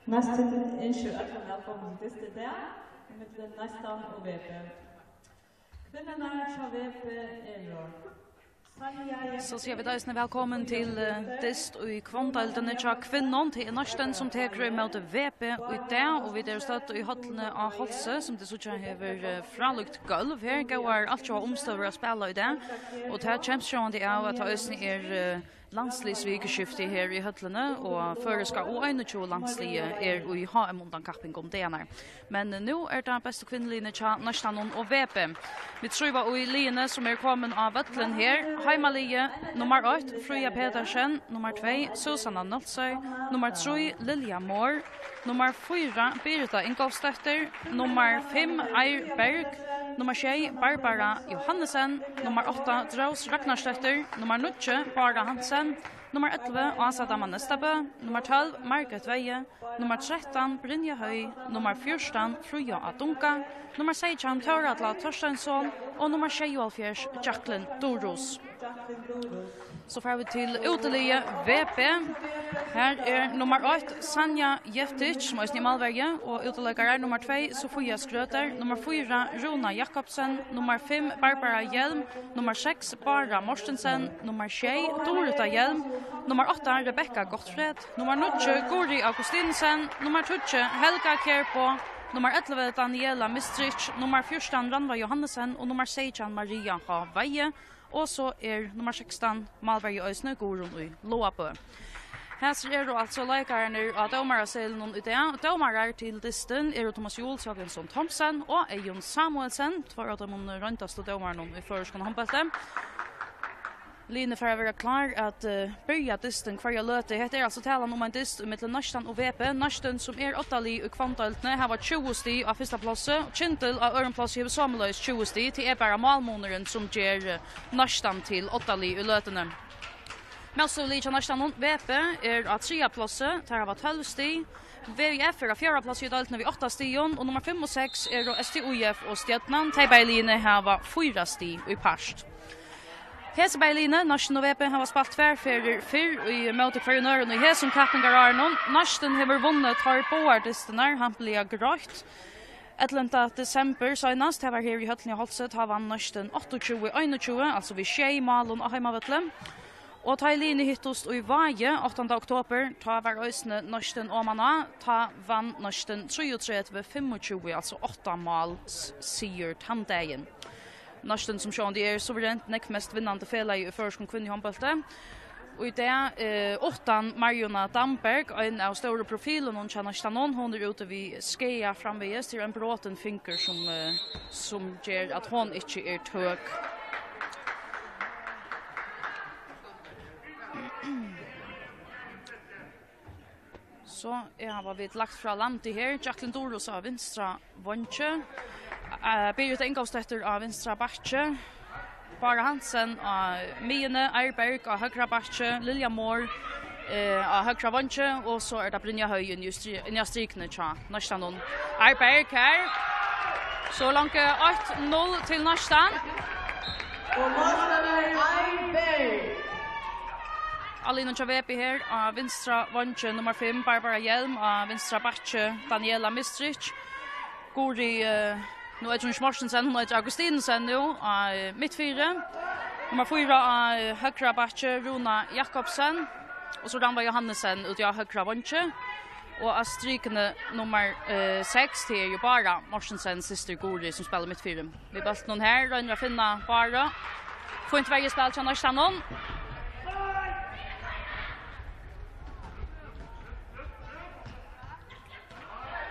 Nästa inskyld att välkommen till det där med nästa och VP. Kvinnorna har VP Så ser vi deg velkommen til dist og i kvantaldene tja kvinnon til norsten som teker imot VP og i det, og vi er støtt i hotellene av Holse, som det sånn hever fralukt gulv. Her går alt jo omstøver å spille i det, og det er kjempesjående av at det landslisvikeskifte her i hotellene, og føreska og 21 landslige i HM undan kapping om det her. Men nå det beste kvinneline tja norsten og VP. Vi tror og i liene som kommet av Vøtlen her, Heimalie, nummer 8, Frøya Pedersen, nummer 2, Susanna Nolsøy, nummer 3, Lilja Moore, nummer 4, Birta Ingolfsdøtter, nummer 5, Eir Berg, nummer 6, Barbara Johannesen, nummer 8, Draus Ragnarsdøtter, nummer 9, Bara Hansen, nummer 11, Asa Daman Nestabø, nummer 12, Margaret Veie, nummer 13, Brynja Høy, nummer 14, Frøya Adunka, nummer 16, Tøradla Torstensson, og nummer 26, Jacqueline Doros. Så får vi til utelige VP. Her nummer 8, Sanja Jeftic, som er i Malverge, og utelegger nummer 2, Sofia Skrøter, nummer 4, Rona Jakobsen, nummer 5, Barbara Hjelm, nummer 6, Bara Mortensen, nummer 6, Dorita Hjelm, nummer 8, Rebecca Gottfred, nummer 9, Guri Augustinsen, nummer 20, Helga Kjerpo, nummer 11, Daniela Mistric, nummer 14, Ranva Johannesen, og nummer 16, Maria Haveie. Og så nummer 16, Malverge Øysne, Gorun og Loapø. Her det altså leikarene av domaraselen i det. Domarer til disten Thomas Juhl, Sjögensson Thomsen og Eion Samuelsen, for at de røntaste domarene i føreskående håndbelte. Line for å være klar at börja disten hver løte. Det altså talen om en dist mellom Norsten og VP. Norsten som 8-li i kvantøltene, her var 20 sti av første plasset. Kintel av ørenplass har sammenløs 20 sti til bare malmåneren som gjør Norsten til 8-li i løtene. Mest av Lika Norsten og VP av 3. plasset, der var 12 sti. VIF av 4. plass i døltene ved 8 stion, og nummer 5 og 6 STUF og Stjøtnan. Teiberline her var 4 sti i parst. Hesebeiline, Norsten og VP har spalt tverrferier i møte hver nøren og hesen kappingar Arnon. Norsten har vunnet tar boardistener, hampeliga grått. 11. desember søgnast, det var her i Høtlen i Holset, har vann Norsten 28-21, altså vi skjei malen av Heimavetle. Og ta i linje hittost og i Vaje, 8. oktober, ta var øysene Norsten og Manna, ta vann Norsten 33-25, altså 8 mal sier tandegen. Norsten som sjån, de suverent nekk mest vinnande fela i førskon kvinne i håndbølte. Og i det, 8 Marjona Damberg, en av store profilen hun kjenner Stanon, hun ute vid Skeia framveges til en bråten finker som gjør at hun ikke tøk. Så har vi lagt fra landet her. Jacqueline Doros av Vinstra Vonche. Birgit Ingolfsdøtter av Vinstra Batche. Bara Hansen av Miene, Eirberg av Høgra Batche. Lilja Moore av Høgra Vonche. Og så det Brynja Høy inn i strikene tja Norsten. Eirberg her. Så langt 8-0 til Norsten. Och målstandare Eirberg. Alina Chavepi her av Vinstra Vonche, nummer 5, Barbara Hjelm av Vinstra Batche, Daniela Mistric. Guri, nu Trunch Mortensen, hun Augustinsen nu, av mittfyre. Nummer 4 av Høgra Batche, Rona Jakobsen. Og så Ranva Johannesen ut av Høgra Vonche. Og av strykene nummer 6 til jo bara Morsensens syster Guri som spiller mittfyre. Vi bølt noen her, rønner å finne bara. Får ikke veie spill til Norsten.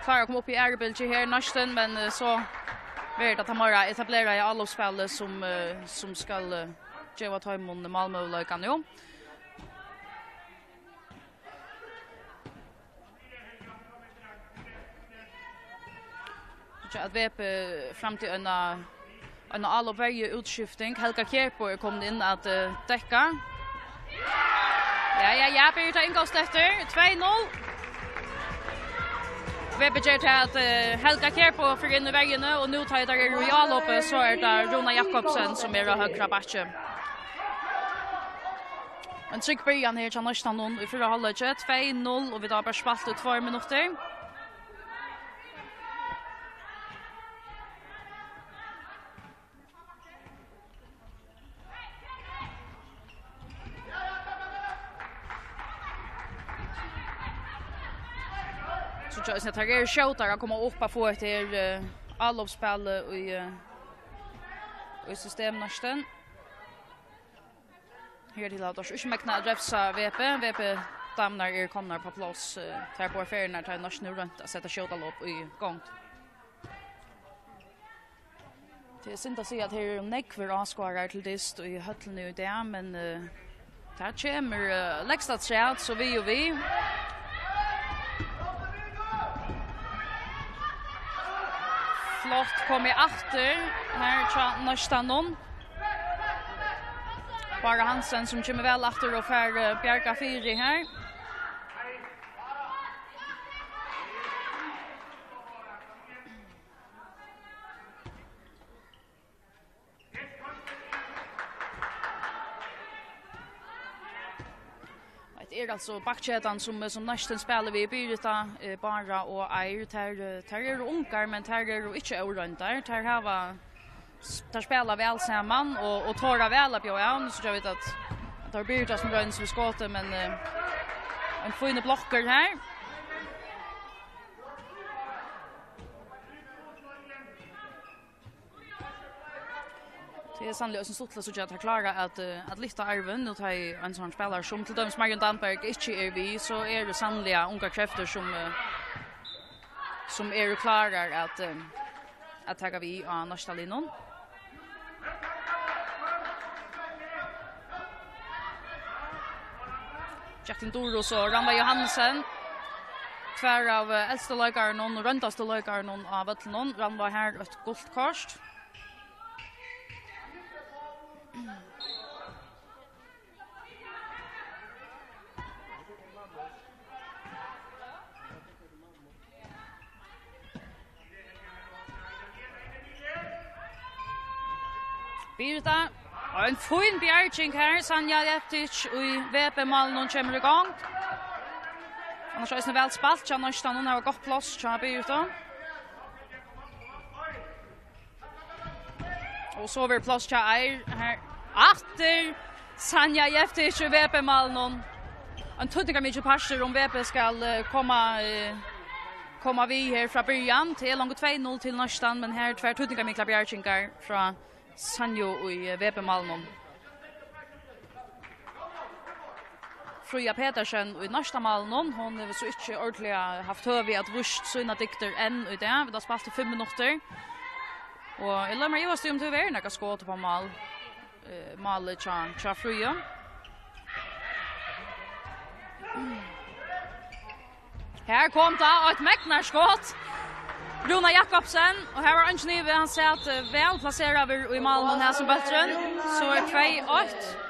Klarar kom upp i Erbilge här Norsten, men så vet att han bara etablerar i alla spel som ska ge ta emot Malmö-lökan nu. Så att VP fram till en all varje utskiftning. Helga Kjerpo kom in att täcka. Ja, Birgit Ingolfsdøtter 2-0. Vi begynner til at Helga Kjerpo får inn i veggene, og nå tar jeg Royaloppe, så det Rona Jakobsen som av Høgra Batche. En trygg början här till nästan någon i förra halvlek 2-0 och vi har bara spalt ut 2 minuter. Så jag ser att det är skjutar att komma upp och få ett allopspel i system nästan. Här till att inte mäkna drefsa VP damnar kommer på plats där på affären när tar nästan runt att sätta skjutarlopp i gång. Det är synd att se att här är neckver avskårar till dist och i höllen nu där men där kommer lägsta träd så vi och vi. Flott kom i efter här nästan någon. Bara Hansen som kommer väl efter och för Bjarka Fyri här. Det är alltså backchetan som nästan spelar vi i Byrita bara och är där ungar men där är inte orent där. Där spelar väl samman och tar väl upp jag så jag vet att det har Byrita som röns vid skottet men en fin blocker här. Det är sannolikt som stort så att jag klarar att lyfta arven nu tar en sån spelare som till döms Marion Danberg inte är vi så är det sannolikt unga krafter som är klarar att ta vi av nästa linjen. Jacqueline Doros och Randa Johansen tvär av äldsta lagaren och rundaste lagaren av Vattnon. Randa här ett guldkort. Birta, en fin bjärging här, Sanja Jeftic i VP-malen hon kommer igång. Annars är det väl spalt, så nästan hon har gått plats till Birta. Och så över plats till här efter Sanja Jeftic i VP-malen hon. En tuttiga mycket passer om VP ska komma vi här från början till långt 2-0 till nästan, men här tvär tuttiga mycket bjärgingar från Sanjo i VP-malen. Fröja Petersen i nästa malen, hon har så inte ordentligt haft höv att vurst sina dikter än i det. Vi har spalt i 5 minuter. Och jag lär mig just om till världen jag skåta på malet tja Fröja. Här kom det ett mäknarskott. Runa Jakobsen och här var Angenive han säger att väl placerar i malen här som bättre så är 2-8.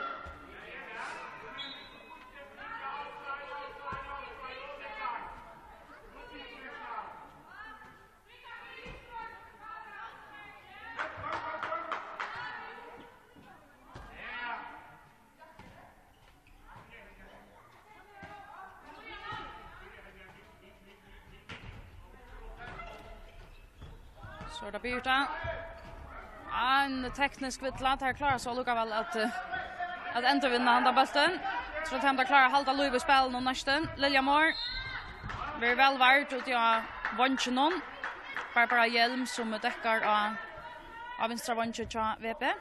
Så det Birta. En teknisk vittlat här klarar så lukar väl att ändå vinna andra bulten. Så att de klarar halta Louis i spelen och nästan. Lilja Moore. Vi är väl värt ut jag vann någon. Barbara Hjelm som däckar av vänstra vann till VP.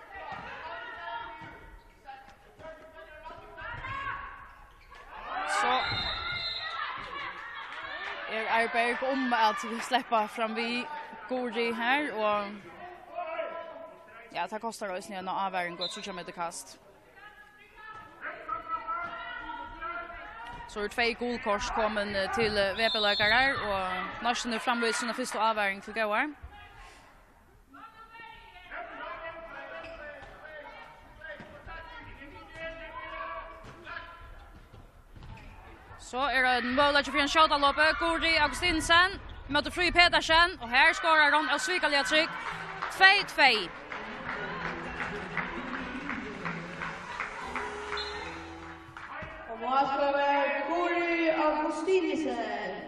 Så är Arberg om att släppa fram vi Gori här och ja, det kostar oss när avväring går så kommer det kast. Så är 2 gulkors kommer till VP-lägare och nästan är framvis sina första avväring till gåar. Så är det en möjlighet för en shotaloppe. Gori Augustinsen möter Fröja Petersen och här skorar de av Svikalia tryck 2-2. Målskårer Guri Augustinisen.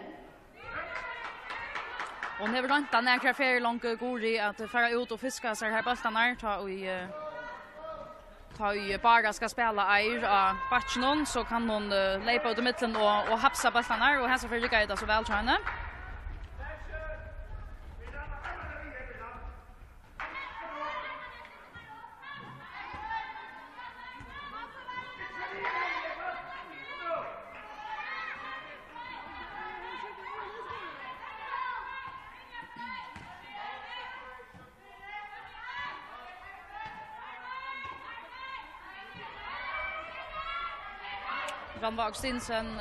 Och när vi röntar några färre långt Guri att fara ut och fiska så här bollarna ta i bara ska spela eir av batchen så kan hon leipa ut i mitten och hapsa bollarna och här så för det så väl tror henne. Randva Augustinsen,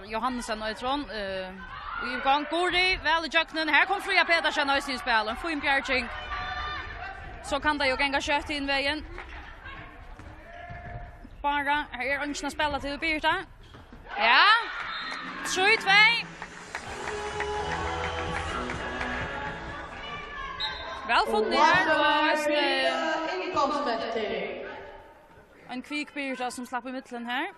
Johansen och Etron. Vi är igång. Guri, väl i jöknen. Här kommer Fria Petersen i sin spel. En fin bjärging. Så kan det ju gänga kött in vägen. Bara, här är önskna spela till Birta. Ja. 3-2. Väl funnit här. En kvik Birta som slapp i mitten här.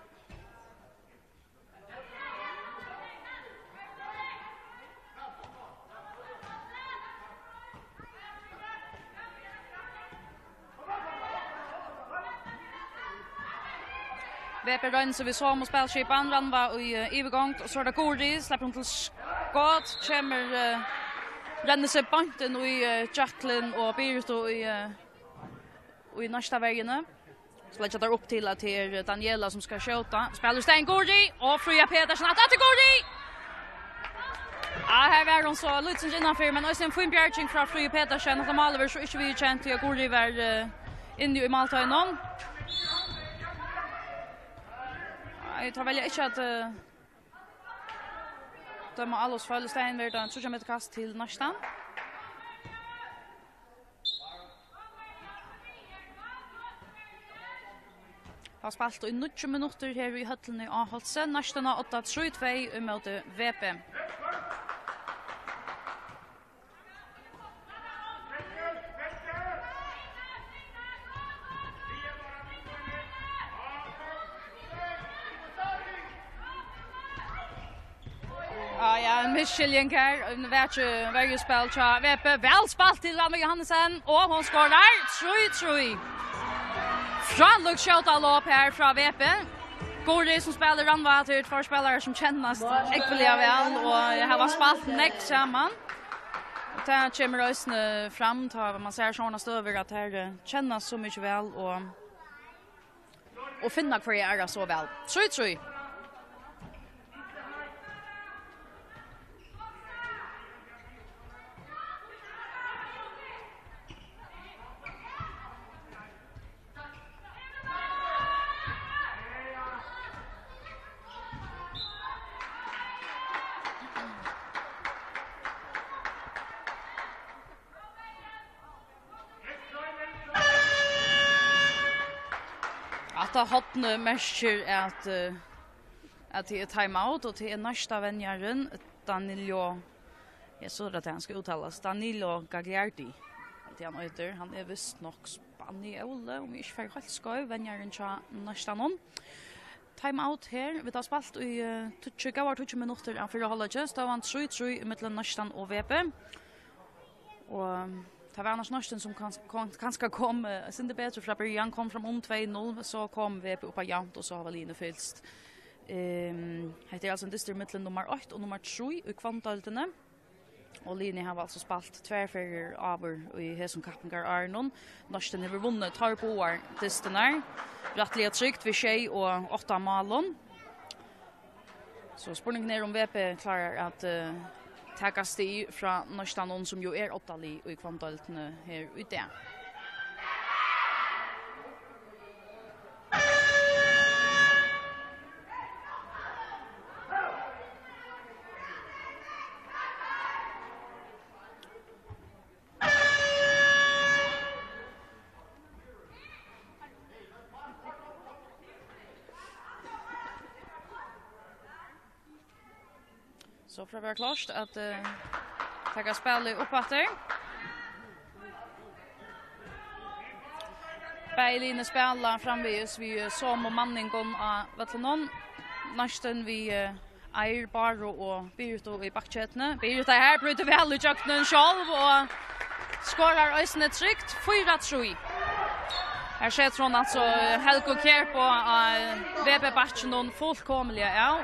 Veper Rønn, så vi så om spelskipan, Randva i övergång, och så är det Guri, släpper hon till skott, kommer renner sig banten i Jacqueline och Birto i nästa vägen. Så lägger jag upp till att det är Daniela som ska skjuta. Spelar Stein Guri och Fria Petersen att till Guri! Ja, här var hon så lite som innanför, men också en fin bjärging från Fria Petersen att de Oliver så inte vi känt till att Guri var inne i Malta innan. Jag tar väl inte att de har allos följt Steinvärd så kommer ett kast till nästan. Har spalt i 90 minuter här i höllen i Aholsen. Nästan 8-3-2 mot VP. En misskilling här, en varje spel till Vepe, väl spalt till Randva Johansen, och hon skårar 3-3. Franluk skjuter lopp här från Vepe. Guri som spelar Randva till två spelare som kännas äckliga väl, och jag har spalt näck samman. Och där kommer rösten fram, man ser sådana stöver att här kännas så mycket väl, och finna kvar är så väl. 3-3. Att hotne märker att det är timeout och det är nästa vänjaren Danilo. Jag såg att han ska uttalas Danilo Gagliardi. Det han heter, han är visst nog spanjol om inte för helt skoj vänjaren cha nästa någon. Timeout här. Vi tar spalt i 20 minuter för att hålla just av 3-3 mellan nästan och VP. Och det var annars nästan som kanske kom inte bättre från början, kom från 2-0 så kom vi upp på jämnt och så har Valine Fylst. Det är alltså en distrikt mellan nummer 8 och nummer 3 i kvantalterna. Och Line har alltså spalt tvärfärger över i Hesum Kappingar Arnon. Nästan har vunnit tar på år distrikten. Rättliga tryckt vid 6 och 8 målen. Så spurningen är om VP klarar att taka stig från nästan någon som ju är 8 li i kvantalterna här ute. Så för att vara klart att ta spelet uppåter. Beiline spelar framvis vi som manningen av Vatlenon. nästan vi Eir Baro og Birito i bakkjetene. Birito her bryter vel i jøkkenen selv og skårer øysene trygt 4-3. Her skjer hun altså Helgo Kjær på VB-bakken og fullkomlige, ja.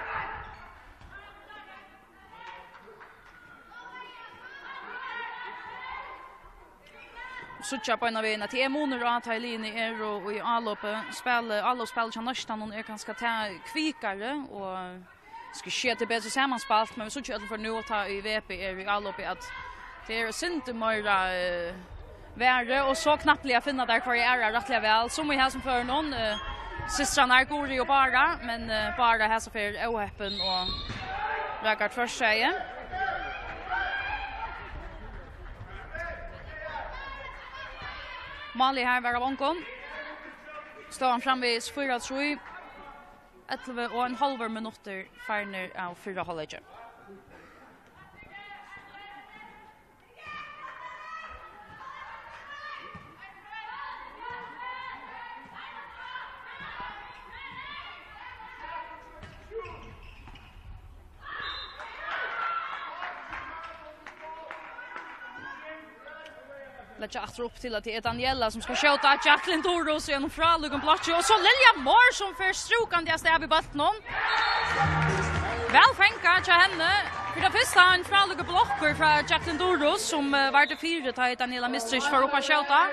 Sucha på en av veien at det måneder at Heilini og i Alloppet spiller til Nørstan og ganske kvikere og skal skje til bedre sammanspalt, men vi så ikke for nå å ta i VP i Alloppet at det sint mer värre och så knappt jag finna där kvar jag är rättliga väl som vi har som för någon systrarna Gori och bara men bara här så för ohäppen och räkar för sig. Mali här var bankon. Står han framvis 4-3 11,5 minuter färner av 4 halvlek. Lägger efter upp till att det är Daniela som ska skjuta Jacqueline Doros genom fralugen platsch och så Lilja Moore som för strokande stäv i botten. Väl fänka till henne. För det första en fralugen blocker från Jacqueline Doros som var det 4 till Daniela Mistrich för att skjuta.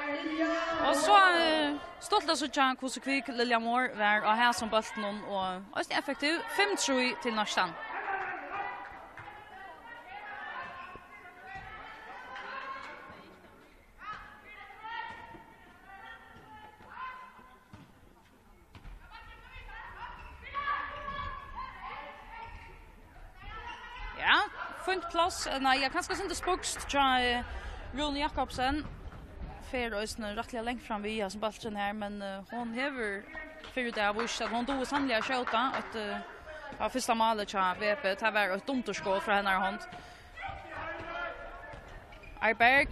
Och så stolt så tjän hur så kvick Lilja Moore var och här som botten och är effektiv 5-3 till Norstan. Fint plats. Nej, jag kanske inte spokst till Rune Jakobsen. För ösnen rättliga längt fram via som bollen här men hon häver för det av att hon då sannliga skjuta att av första målet så VP det var ett dumt skott från hennes hand. Arberg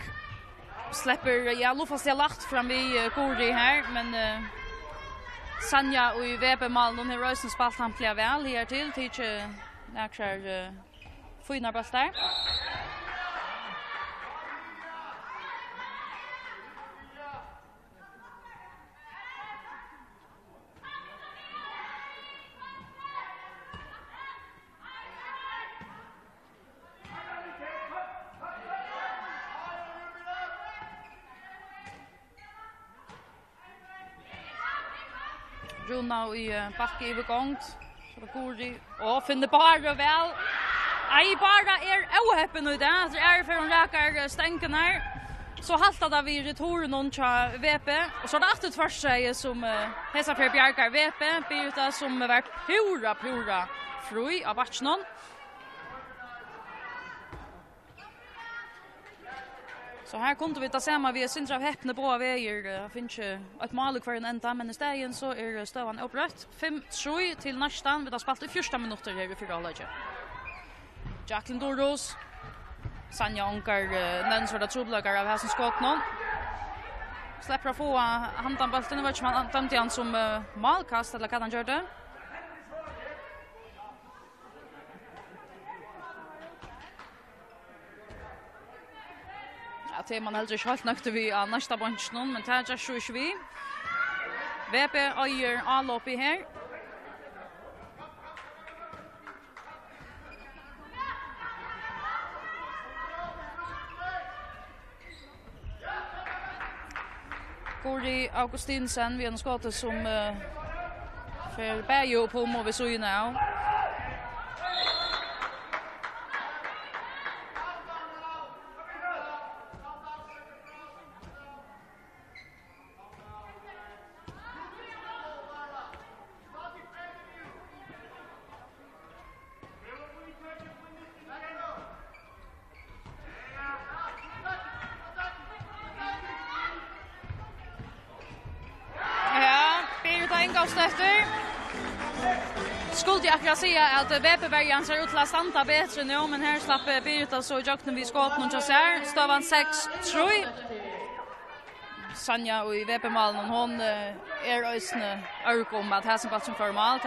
släpper fast jag lagt fram vi Gori här men Sanja och VP mål hon har ösnen spalt han plea väl här till näkrar fina bollar. Runa i backe i gångt. Så Gori och finner bara väl. Ei bara ohäppen ut det. Det för hon räkar stänken här. Så haltar det vid returen och VP. Och så har det ett först sig som hesa för Bjarkar VP. Birta som var pura fri av batchnon. Så här kunde vi ta samma vi syns av häppne på vägar. Finns ju ett mål kvar en ända men istället så är stövan upprätt. 5-3 till Norstan. Vi har spelat i 1 minuter här i 4 halvlek. Jacqueline Doros. Sanja Onkar den sorta trubbelagar av här som skott någon. Släpper få handan bollen det var inte man dömde han som målkast eller kan han göra det? Ja, det man helt helt nökte vi av nästa bunch någon men det är just så vi. VP öjer allop i här. Gori Augustinsen vi har skottet som för Bergo på må vi så ju nu. Skulle jag akkurat säga att VP-bergen ser ut till att stanta bättre nu, men här slapp Birta så jakten vi skott någon chassar. Stavan 6-3. Sanja og i VP-malen, hon øysene ørk om at her som balt som formal,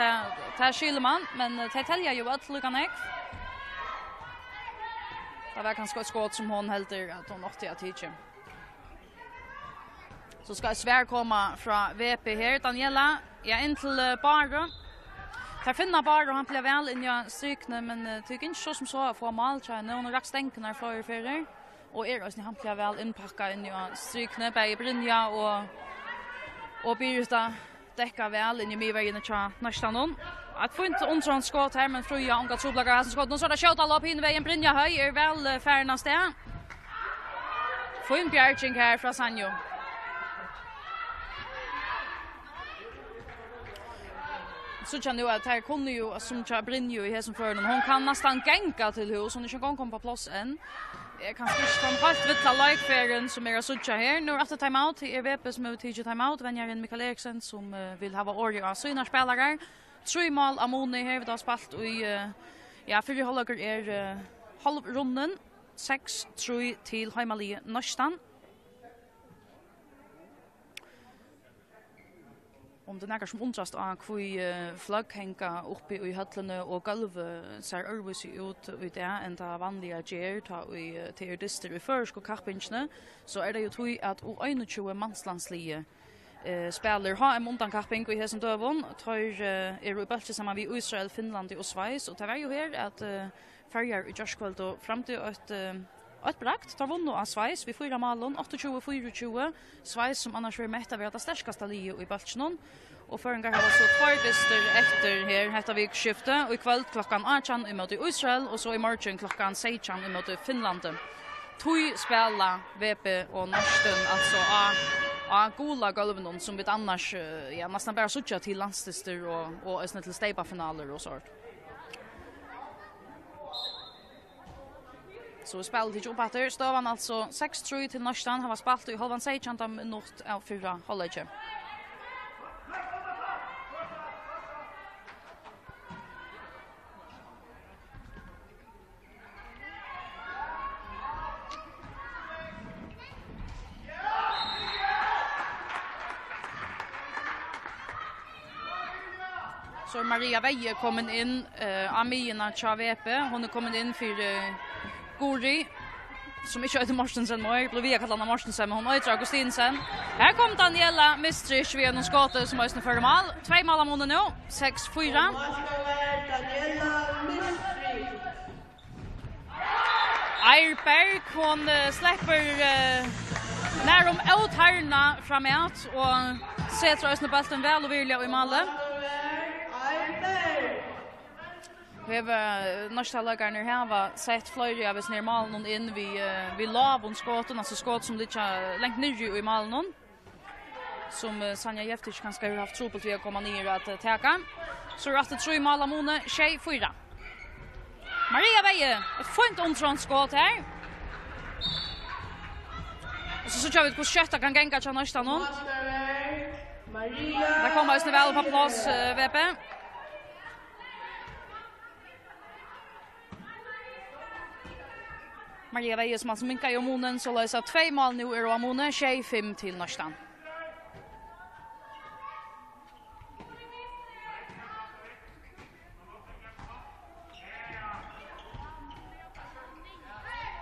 det skylder man, men det teljer jo alt lukkan ek. Det var kanskje et skått som hon helder at hon 80 av tidsen. Så skal svær komma fra VP her, Daniela, inn til Baro. Där finna Baro, han blev väl in i strykne, men tycker inte så som så få mål tror jag. Hon rakt stänken när för förr. Och Eros ni han blev väl inpacka in i strykne bei Brynja och Birta täcka väl in i midvägen tror nästan någon. Att få inte onsran skott här men Fröja om att oblaga hans skott. Nu så där skjuta alla på in vägen Brynja höj är väl färnas där. Få in Bjärching här från Sanjo. Så känner jag att här kunde ju som Brynja i här som för hon kan nästan gänga till hus hon inte kan komma på plats än. Jag kan inte från helt vittla likefärden som är så här nu efter timeout är VP som ut till timeout vem jag Mikael Eriksen som vill ha ordet av sina spelare. 3 mål Amoni här vid spalt och ja för håller är halvrunden 6-3 till Heimalie nästan. Om det nägar som undrast av kvui flagg hänga uppe i höllene och golv ser örvis ut ut där än ta vanliga ger ta i till dister i försk och kappinchne så är det ju tui att o 21 manslandslige spelar ha en undankapping i hesen dövon tar Europa samman vi Israel, Finland och Schweiz och det var ju här att färjar i Joshkvalt och fram till ett brakt tar vunnit av Schweiz vi 4 mål 28-24 Schweiz som annars var mätta vid att starkaste liga i Balchnon och för en gång har så 2 dister efter här heter vi skifte och ikväll klockan 18 emot Israel och så i morgon klockan 16 emot Finland. Tui spela VP och Norsten alltså gola golven som vi annars ja nästan bara söka till landstister och ösna till steipa finaler och sånt. Så spelar till Jopater stavan alltså 6-3 till Norsten har spalt i halvan 16 minut av 4 halvlek. Så Maria Veje kommer in Amina Chavepe hon är kommit in för Gori som inte heter Mortensen mer blev vi kallar Mortensen men hon heter Augustinsen. Här kommer Daniela Mistrich vid en skott som är för mål 2 mål mot nu 6-4. Daniela Mistrich. Eirberg hon släpper när de outhärna framåt och sätter oss bollen väl och vill i målet. Vi har nästa lagarna här var sett flöjde av oss ner malen in vi lav och skotten alltså skott som det inte längt ner i malen som Sanja Jeftic kanske har haft trubbel till att komma ner att täcka så att det 3 mål av Mona 6-4. Maria Veje ett fint omtranskott här. Och så kör vi på skötta kan gänga till nästa någon. Maria. Där kommer oss väl på plats VP. Maria Veje som alltså minkar i Omonen så löser 2 mål nu i Omonen 6-5 till Norsten.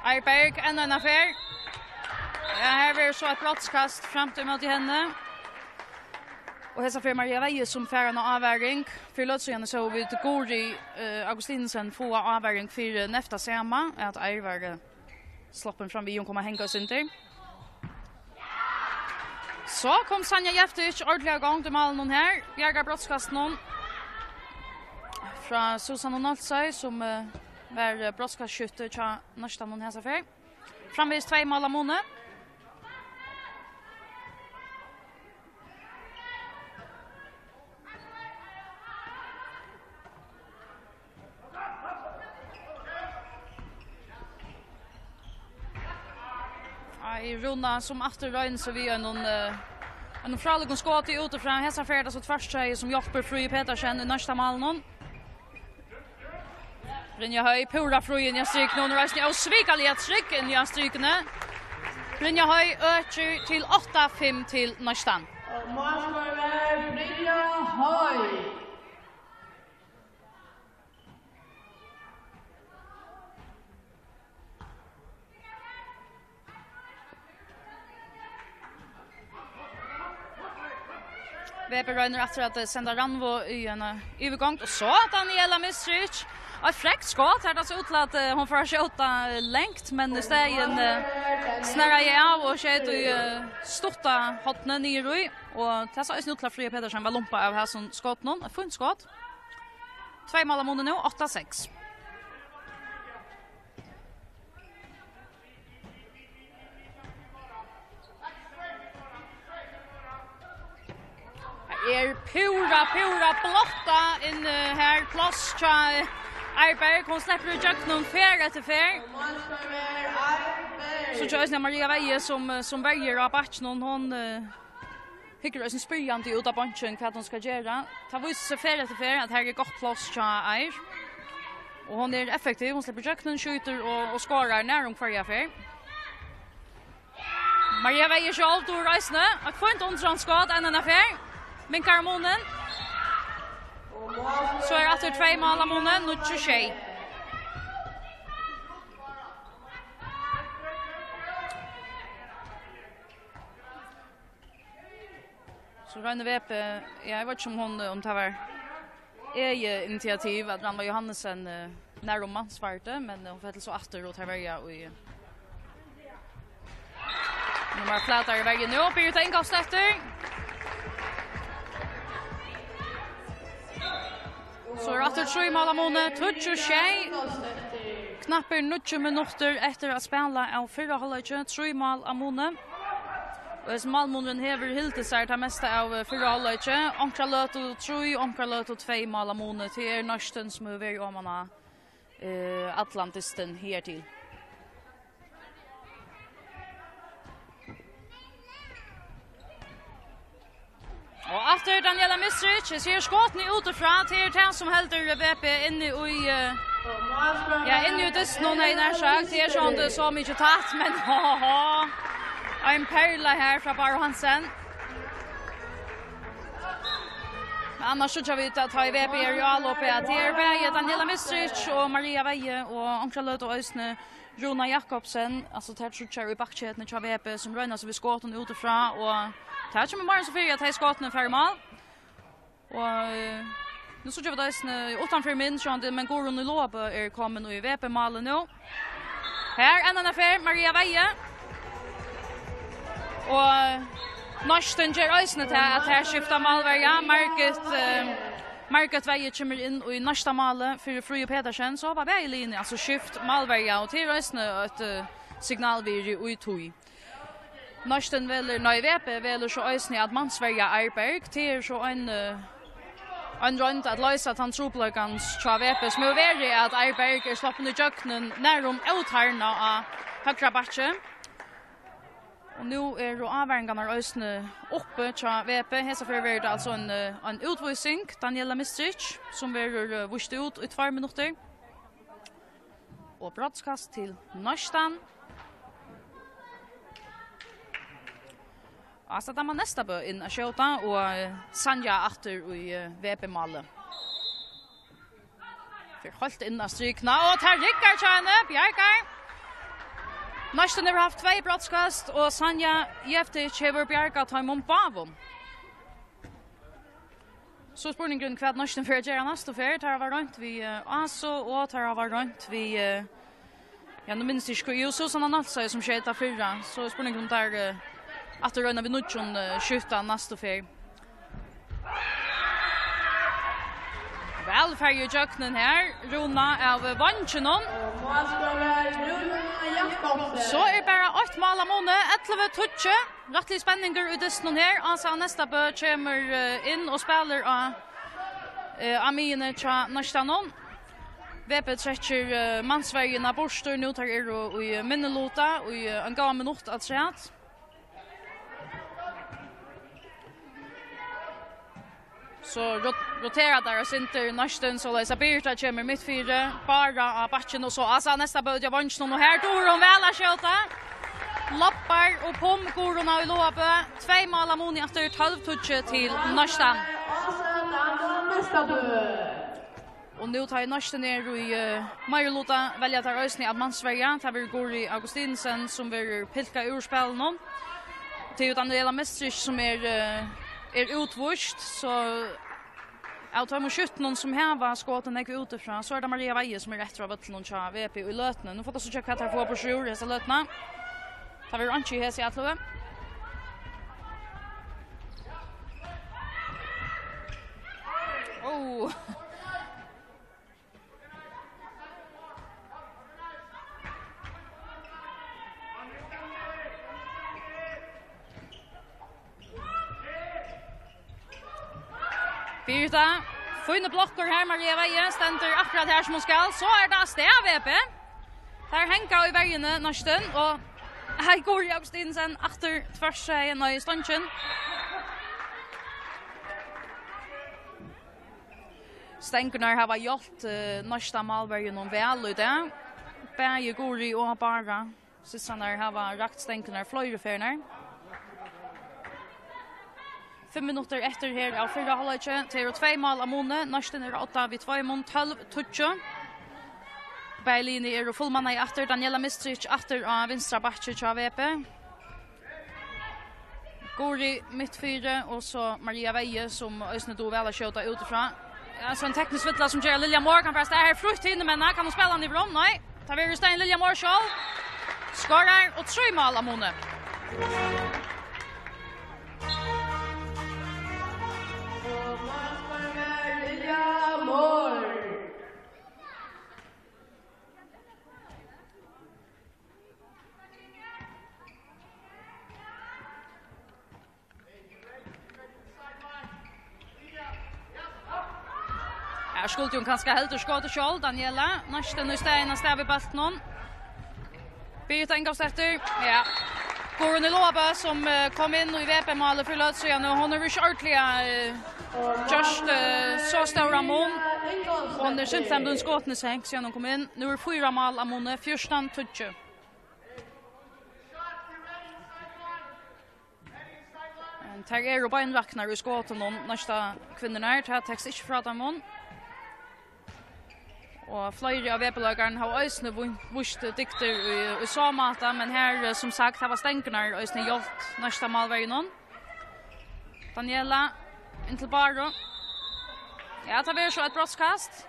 Eirberg en affär. Ja, här är så ett brottskast fram till mot henne. Och hesa för Maria Veje som fär en avvägning. För låt så så vi till Gori Augustinsen få avvägning för nästa sema att Eirberg slappen fram vi hon kommer hänga oss inte. Så kom Sanja Jeftic ordentligt igång till målen här. Bjärgar brottskast någon. Från Susanne Nolsøy som var brottskastskytte till nästa någon här affär. Framvis 2 mål Mona. I runda som efter rön så vi en fralig skott utifrån hesa färda så tvärsöj som hjälper Fröje Petersen i nästa mål någon. Brynja höj pura Fröje i stryk någon resten och svikaligt stryk i strykne. Brynja Høy øker til 8-5 til Nørstan. Og målskårer Brynja Høy. Weber røyner etter at senda Ranvo i en övergång. Og så Daniela Mistric. Og et frekt skott. Her det ser ut til at hun får skjøta lengt, men i stegen snarere jeg av og skjøt i storta hotene nye i. Og det ser ut til at Frida Pedersen var lumpa av her som skott noen. Et funnet skott. 2 mål av måned nå, 8-6. pura blotta in här plats till Arberg. Hon släpper ut någon färre till fär. Så tjösna Maria Veje som väljer av batchen. Hon hickar oss en spyrjande ut av bunchen vad hon ska göra. Ta visst så färre till fär att här är gott plats till Arberg. Och hon är effektiv. Hon släpper ut någon skjuter och skorar när hon färger fär. Maria Veje själv då reisne. Att få inte undran skad en affär. Minkar månen. Så är det 2 mål av månen, nu 26. Så Røyne Vepe, jag vet inte om det var initiativ att Ranva Johannesen när om ansvarte, men hon får så åter och tar välja och nummer flatar i vägen nu upp i ett inkastslätter. Så rattar 3 mål av måned, 26. Knapper 90 minutter etter at spela av 4 halvlek, 3 mål av måned. Og hvis målmånen hever hilti seg det meste av 4 halvlek, omkra løt og 3, omkra løt og 2 mål av måned til Norsten som er ved om man Atlantisten her til. Og efter Daniela Mistric ser skotten utifra til den som helder VP inne i inne i dysten hon har nær sagt. Det sånn det så mye tatt, men en perla her fra Baro Hansen. Men annars så tror vi at ta i VP i realloppet at det er Daniela Mistric og Maria Veje og Ankra Løt og Øysne Rona Jakobsen, altså det tror i bakkjetene til VP som røyner seg ved skotten utifra og det er ikke mer så fyrir at jeg skottene færre mal. Og nu så gjør vi det utenfor min, men Gorun i Låbe er kommet i VP-malet nå. Her en affær, Maria Veje. Og Norsten gjør øysene til at her skifter malverja. Market Veje kommer inn i norska malet for Frida Pedersen. Så var vi i linje, altså skift malverja. Og til øysene et signal vi er i tog. Norsten veler VP veler så øysene at man Sverige Arberg til så en rundt at løse at han tropløkans tja VP som er veldig at Arberg er slappen i jøkkenen nærom utherna av høyre batje. Og nå er avværingene av øysene oppe tja VP. Hesa for det altså en utvisning, Daniela Mistric, som er vurst ut i 2 minutter. Og brottskast til Norsten. Altså da man nästa bør inn a skjøta og Sanja atter i VP-malet. For holdt inn a strykna, og tar Rickard kjane, Bjergar. Norsten har haft 2 brottskast, og Sanja Jeftic hever Bjergar ta imot bavom. Så spurningen hva Norsten for å gjøre neste fer, tar var rundt vi Aso, og tar var rundt vi ja, nå minns ikke jo Susanna Nalsøy som skjedde av 4, så spurningen der att det röna vi nutjon skjuta nästa fer. Väl färger jöknen här. Rona av Vanchenon. Så är bara 8 mål av måned. 11 touche. Rättlig spänningar i dysten här. Alltså nästa bö kommer in och spelar av Amine tja Norstanon. VP trekker mansvergen av Borstor. Nu tar i minnelota och en gav minut att säga. Så roterar där och synter Norsten så läsa Birta kommer mittfyra bara av batchen och så alltså nästa börja vanchen och här då de väl att skjuta. Lappar och pom Gorona i Loabö. 2 mål av Moni efter 12-touche till Norstan. Och nu tar Norstan ner i Majorlota välja att rösning av Mansverga. Det blir Gori Augustinsen som vill pilka ur spelen. Det är Daniela Mestrich som är utvurst, så jag tar mot 17 som här var skåten jag utifrån, så är det Maria Veje som är rätt av att någon tja VP i lötnen. Nu får det så tjocka att jag får på sjur dessa lötna. Det var Anchi här i Atlove. Oh! Birta, fine blokker her, Maria Veje, stender akkurat her som hun skal. Så det Stevepe. Der henker i veiene nesten, og her går Augustinsen etter tverrsegen i stønnsjen. Stenkerner har gjort nesten malvergen om vel i det. Begge går i og bare. Sissene har rakt stenkerner fløyreferner. 5 minutter efter her av 4 halvlek til 2 mål av Mone. Norsten 8 vid 2 mål, 12-touche. Berlini fullmanna i efter, Daniela Mistric efter av vinstra bakke til VP. Gori mittfyre, og så Maria Veje som Øsne do vel har kjøta utifra. Altså en teknisk vittla som gjør Lilja Moore kan forresten her frukt hinne, men kan hun spille han i vrom? Nei. Ta vi stein Lilja Moore selv. Skårer og 3 mål av Mone. Här skulle ju kanske helt skåta själv Daniela. Nästan nu steina stav i bollen. Birta Engelstötter. Ja. Gorona Loabö som kom in i VP-målet för Lötsjön och hon är shortliga just så stora mål. Hon är syns ändå skåtnes hängs sen hon kom in. Nu är 4 mål av Mone 14-touche. Tar er och beinraknar i skåten och nästa kvinnorna tar text inte från dem. Och flera av VP-lagaren har ösne vust dikter i samata, men här som sagt har stänkerna ösne hjälpt nästa målvägen. Daniela in till Baro. Ja, det blir så ett brottskast.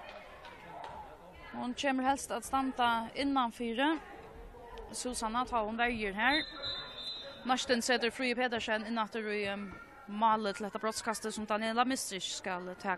Hon kommer helst att stanna innanför. Susanna tar hon väger här. Norsten sätter Fri Pedersen innatter i målet till detta brottskastet som Daniela Mistrich ska ta.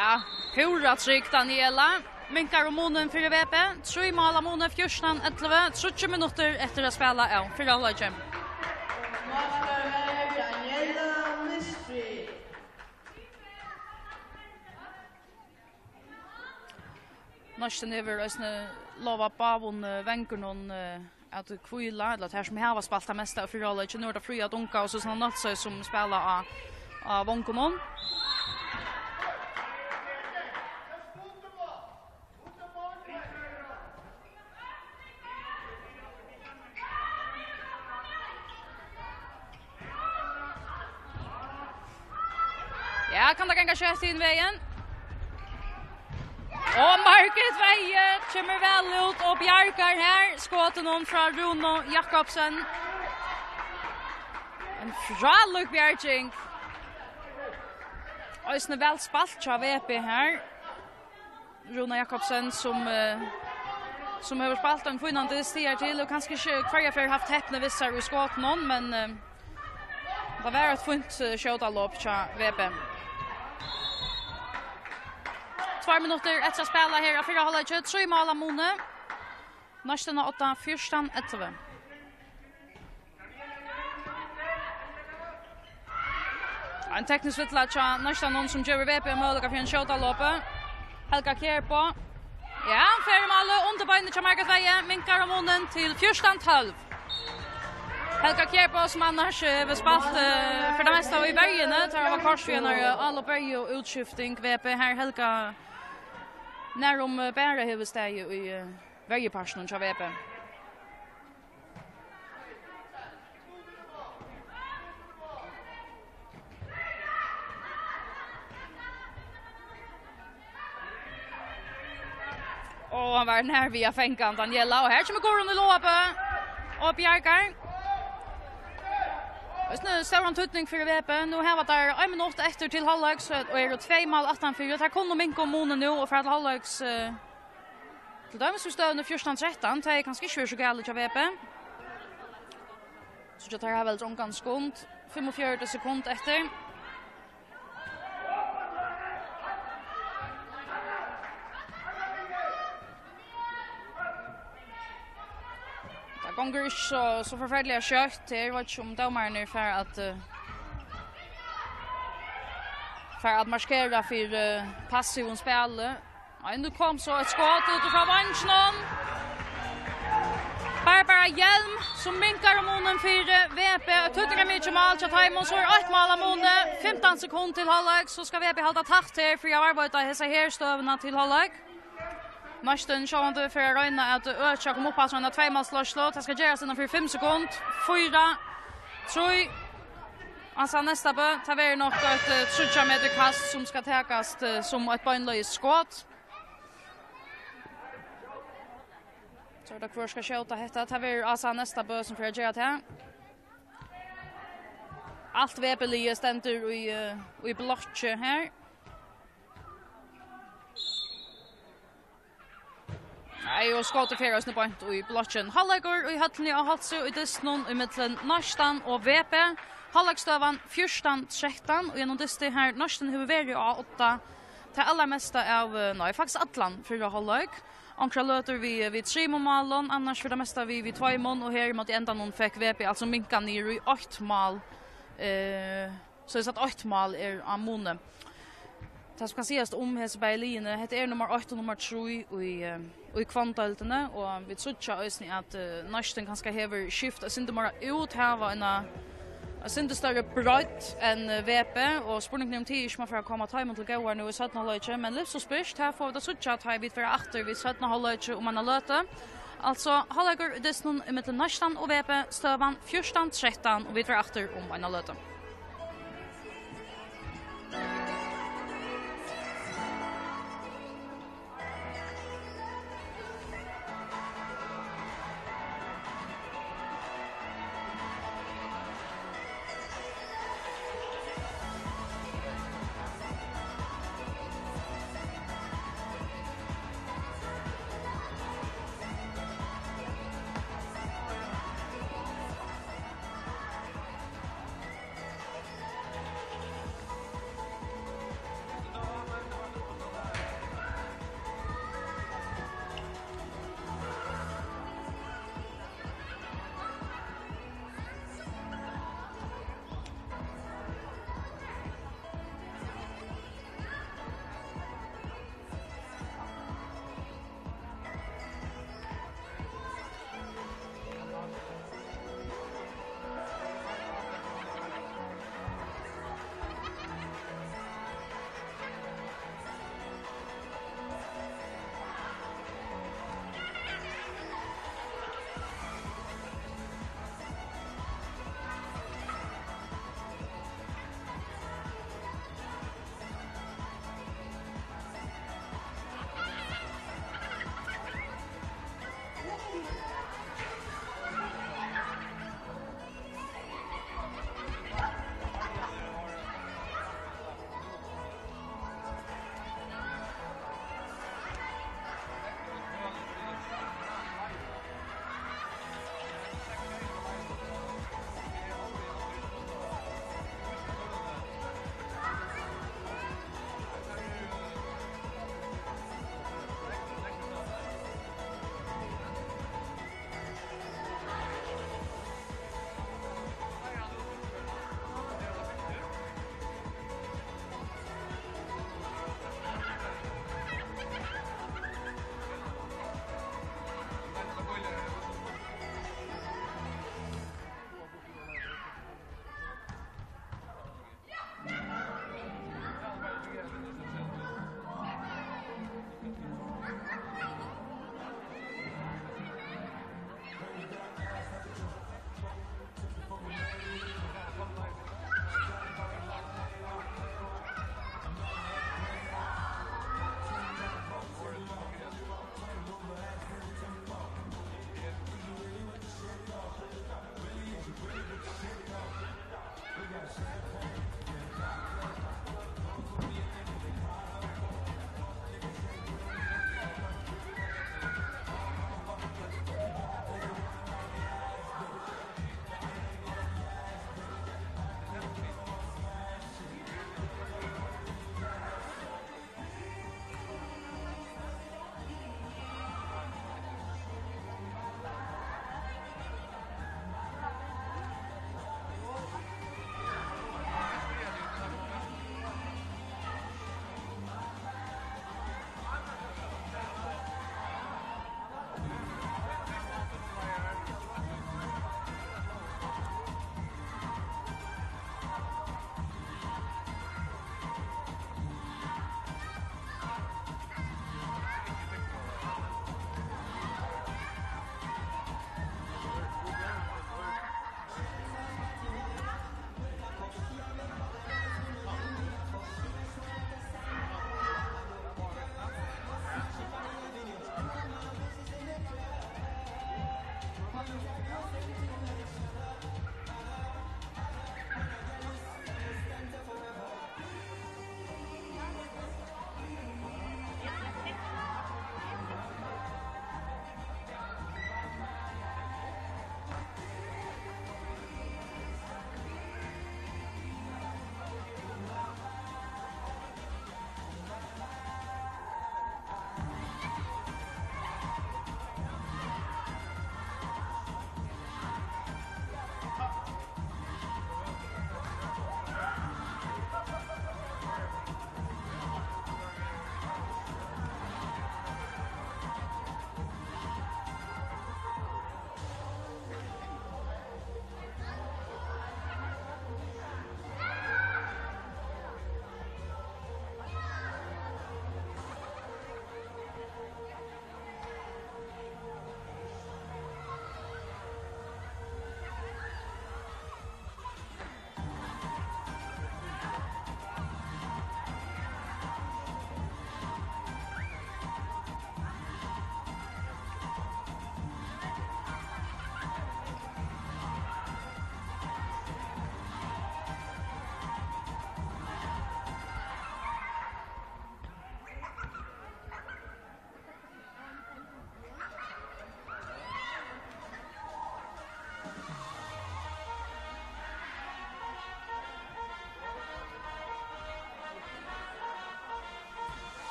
Ja, hurra tryck Daniela. Minkar och Monen för VP. 3 mål av Monen 14-11. 30 minuter efter att spela. Ja, 4 halvlek. Daniela Mistrich. Norsten över ösne lova bavon vänkernon att kvilla eller här som har spelat mest av 4 halvlek. Nu är det fria dunka och så såna nattsö som spelar av vankonon. Ja, kan det gänga kött in vägen. Och Market Veje kommer väl ut och bjarkar här. Skåten hon från Runo Jakobsen. En fraluk bjarking. Och är väl spalt av VP här. Runo Jakobsen som har spalt en finnande stiger till och kanske kvarja för haft häppne vissar i skåten hon, men det var ett fint showtalopp till VP. 2 minuter efter att spela här av 4 halvlek. 3 mål av Mone. Nästan 8 14-11. En teknisk vittla till nästan någon som gör VP möjliga för en showtalopp. Helga Kjær på. Ja, Färmalle underbeinet till Margaret Veje, minkar om munnen till 14-12. Helga Kjærpå som annars vi spalt för det mesta i bergene, tar av korsvinare, alla berg och utskifting, VP här Helga när de bära huvudsteg i bergeparsen av VP. Och han var när vi har fänkan Daniela och här kommer går under loppet och Bjarkar. Nu står han tutning för VP. Nu har vi där 1 minut efter till halvlegs och är det 2 mål 18-4. Här kommer Minko Monen nu och för att halvlegs till dömes vi stövande 14-13. Det är ganska inte så galet av VP. Så jag tar här väl trångan skund. 45 sekunder efter. Gånger så förfärliga kött. Det var inte om domaren för att markera för passiv spel. Ja, nu kom så ett skott utifrån vänchen. Barbara Hjelm som minkar om munnen för VP. Tuttinga mycket mål så tar man så 8 mål om munnen. 15 sekunder till halvlek så ska VP hålla takt här för jag arbetar hessa här stövna till halvlek. Nästan sjående för Røyna att öka kom upp på såna 2 målslåslåt. Det ska göras inom för 5 sekunder. 4 3 alltså nästa bö tar vi nog ett 30 meter kast som ska täckas som ett bönlöst skott. Så det kvar ska skjuta detta tar vi alltså nästa bö som för göra det. Allt VP ständer i blocke här. Nej, och skottet för oss nu point i blocken. Hallegor i Hallni och Halsu i Dysnon i mitten Norstan och VP. Hallegstövan 14-13 och genom det här Norstan huvudvärde av 8 till alla mesta av nej faktiskt Atlant för Halleg. Ankra löter vi 3 mål, annars för det mesta vi 2 mål och här mot ända någon fick VP alltså minka ner i 8 mål. Så det att 8 mål är av månen. Det ska sägas om Hesbergline, det är nummer 8 och nummer 3 i kvanttaltene och vi tror ju att nästan ganska häver skift och synte bara ut här var en synte större bright än VP och spurning om 10 som för att komma time till gå nu i 17 halvlek men livs så spist här får det så chat här vid för efter vi 17 halvlek om man har löta. Alltså halvlegur det är nu med nästan och VP stövan 14-13 och vi för efter om man har löta.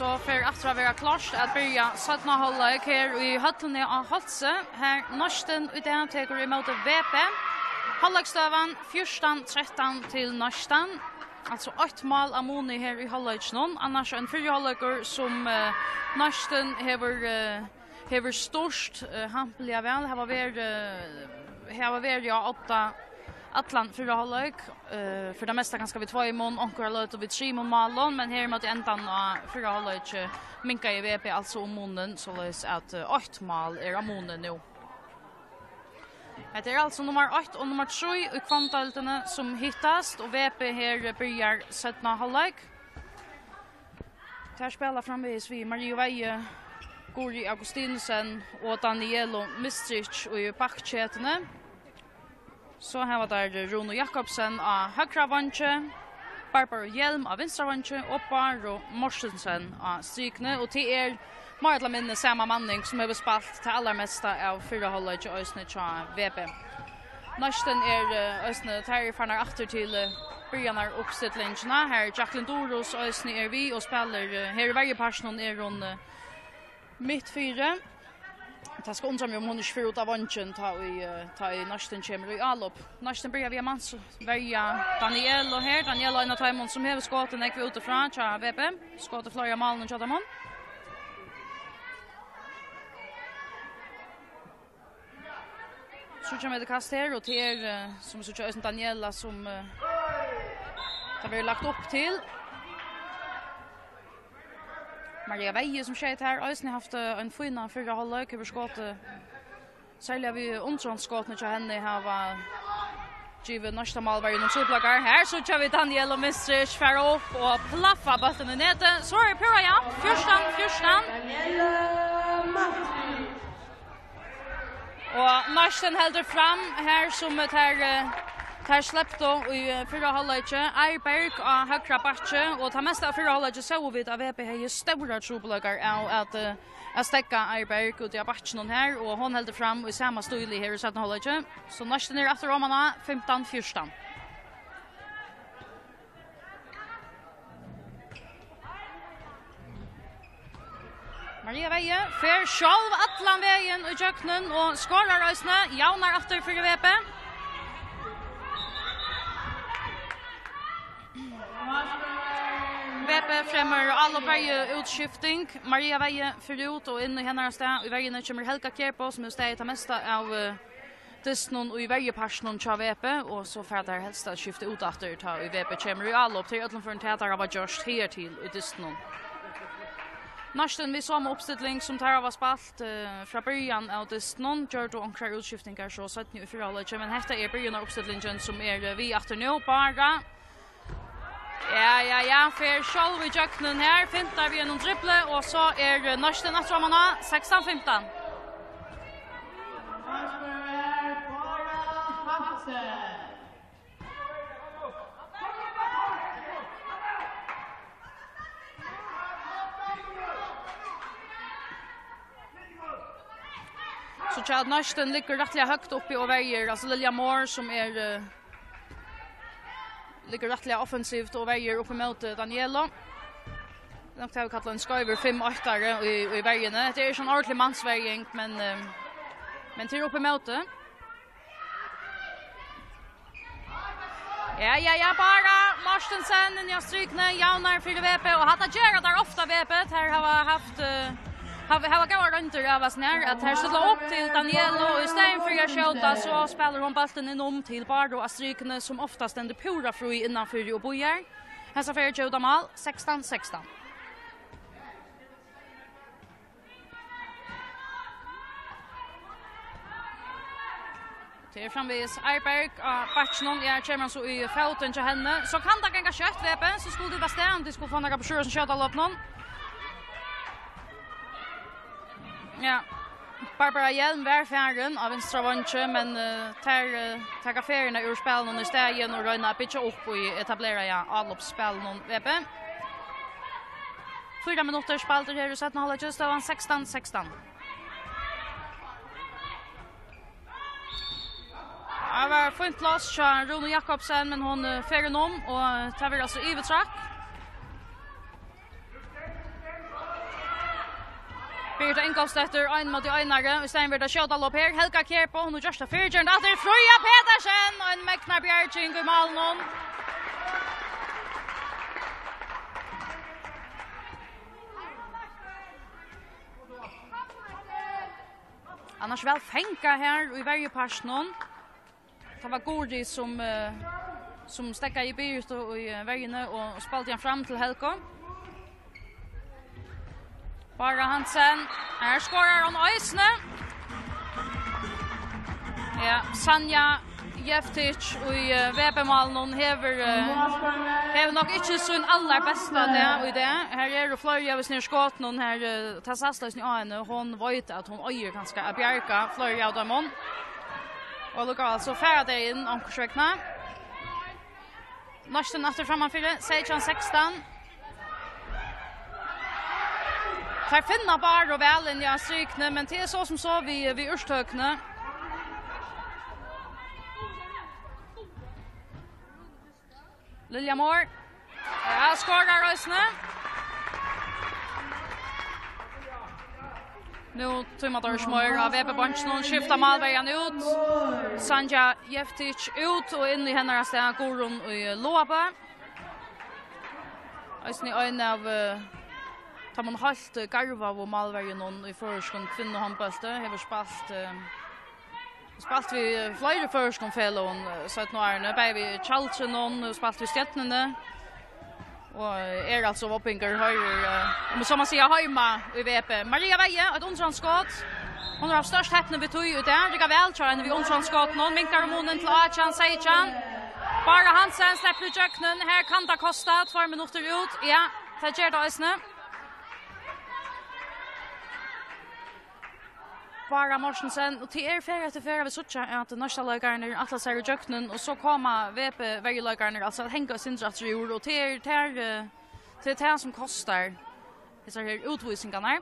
så för att vara klart att börja sätta hålla här i höllne av Halse. Här Norsten ut där tar emot VP. Halvlekstövan 14-13 till Norsten. Alltså 8 mål Amoni här i halvleken. Annars en fyrahalvleker som Norsten hever störst hampliga väl. Här var ja 8 Atlant fyra halvlek. För det mesta ganska vi 2 i mån och löt och vi 3 mål, men här mot ändan av fyra halvlek minka i VP alltså om månen så läs att 8 mål är Amoni nu. Det är alltså nummer 8 och nummer 3 i kvantalterna som hittas och VP här börjar 17 halvlek. Där spelar framvis vi Mario Veje, Guri Augustinsen och Danielo Mistric i backchetene. Så här var där Rono Jakobsen av högra vantje, Barbara Hjelm av vänstra vantje och Barbro Morsensen av strykne. Och till mer eller mindre samma manning som har spalt till allra mesta av fyra halvlek och Ösne tja VP. Norsten Ösne tar farnar efter till börjanar uppsättlingarna. Här Jacqueline Doros Ösne vi och spelar här i varje person hon mitt fyra. Det ska undra mig om hon inte får ut av vantjen ta i Norsten kommer i allop. Norsten börjar via mans välja Daniel och här. Daniel är en av Taimon som har skåten ekve utifrån tja VP. Skåter flera malen och tja Taimon. Så kommer det kast här och till som så tja Daniela som har vi lagt upp till. Maria Veje som skjøt her, Øysen har haft en fina fyra halvlek over skåtet. Særlig har vi undtrådsskåtene til henne har givet norska malvar i noen tryplager. Her så kjør vi Daniel og Mistric fær opp og plaffa bøttene nede. Så er det pura, ja. 14. Og Norsten helder fram her som et Här släppte i fyra halvlek Eiberg av högra backe och ta mesta av fyra halvlek så vi att VP har stora trubbelagar att stäcka Eiberg ut i backen här och hon höll fram i samma stil här i 17 halvlek. Så Norsten är efter romarna 15-14. Maria Veje för själv Atlan vägen i jöknen och skorar Ösne jaunar efter för VP. VP främmer alla varje utskifting. Maria Veje förut och in i hennes stad. I vägen kommer Helga Kjerpo som är det mesta av Disnon och i varje person tja VP. Och så för att det helst att skifta ut efter ta i VP kommer i alla upp till utanför en teater av just här till i Disnon. Norsten vi samma uppställning som tar av spalt från början av Disnon. Gör då omkring utskiftingar så sett nu i fyra halvlek. Men detta är början av uppställningen som är vi efter nu bara. Ja, för själv i jöknen här fintar vi en dribble och så är Norsten att ramarna 16-15. Så Chad Norsten ligger rättliga högt uppe och väger alltså Lilja Moore som är ligger rättliga offensivt och väger upp emot Daniela. De tar kallar en skriver 5-8 i vägen. Det är en ordentlig mansvägning men till upp emot det. Ja, bara Marstensen i strykne jaunar för VP och hade gärna där ofta VP här har haft har gått runt och var snär att här skulle upp till Danielo och istället för att skjuta så spelar hon bollen inom till Barbro Astrykne som oftast ständer pura fri innanför och bojar. Här så för Joda Mal 16-16. Till framvis Eiberg Bachnon kommer så i foten till henne så kan det gänga kött VP så skulle det vara ständ det skulle få några på som köta lopp någon. Ja, Barbara Hjelm var färgen av vänstra vantje, men tar affärerna ur spelen i stegen och röjna pitcha upp och etablera avloppsspelen VP. 4 minuter spalter här i 17 halvlek, just det var 16-16. Det var fint plats till Rono Jakobsen, men hon färgen om och tar vi alltså i betrack. Birta Ingolfsdottir, ein mot einare, og stein verda skjóta lopp her. Helga Kjerpo, hon og Gjørsta Fyrgjørn, alt er Frøya Pedersen, og en Meknar Bjerging i malen. Annars vel fenka her i verjeparsen. Det var Gordi som stekka i byrt og i verjene og spalte han fram til Helga. Bara Hansen, her skårer han Øysne. Ja, Sanja Jeftic og i VP-malen hever nok ikke sånn aller beste det og i det. Her er det flere av oss nere skåten, her tas Asleisen i øynene, hun vet at hun øyer ganske av Bjerka, flere av dem. Og lukker altså ferdig inn omkorsvekna. Norsten etter frammanfyrir, 16-16. Her finner bare og vel inn i strykene, men det er så som så vi urstøkene. Lilja Moore. Ja, skårer Røysene. Nu Tumador Schmøyer av VP-bunchen, hun skifter Malveien ut. Sanja Jeftic ut, og inn i henne sted Gorun i Låbe. Øysen i øynene av tar man halt garva av Malveien i føreskånd kvinnohåndbølte. Hever spalt vi flere føreskåndfelån 17 årene. Bare vi Kjaldsen, spalt vi Stjettnene. Og altså Voppinger høyre, som man sier, høyma i VP. Maria Veie, et undranskått. Hun har størst heppene vi tog ut der. Det går vel, tror jeg, vi undranskått nå. Minkar Monen til Achan, Seichan. Bara Hansen slipper ut jøkkenen. Her kan det koste 2 minutter ut. Ja, det gjør det Øysene. Bara Morsensen, og til ferie etter ferie vi suttja at norskalagarne atlas her i jøkkenen, og så kommer VP verjelagarne, altså henga sindratter i ord, og til det som kostar disse her utvisningene.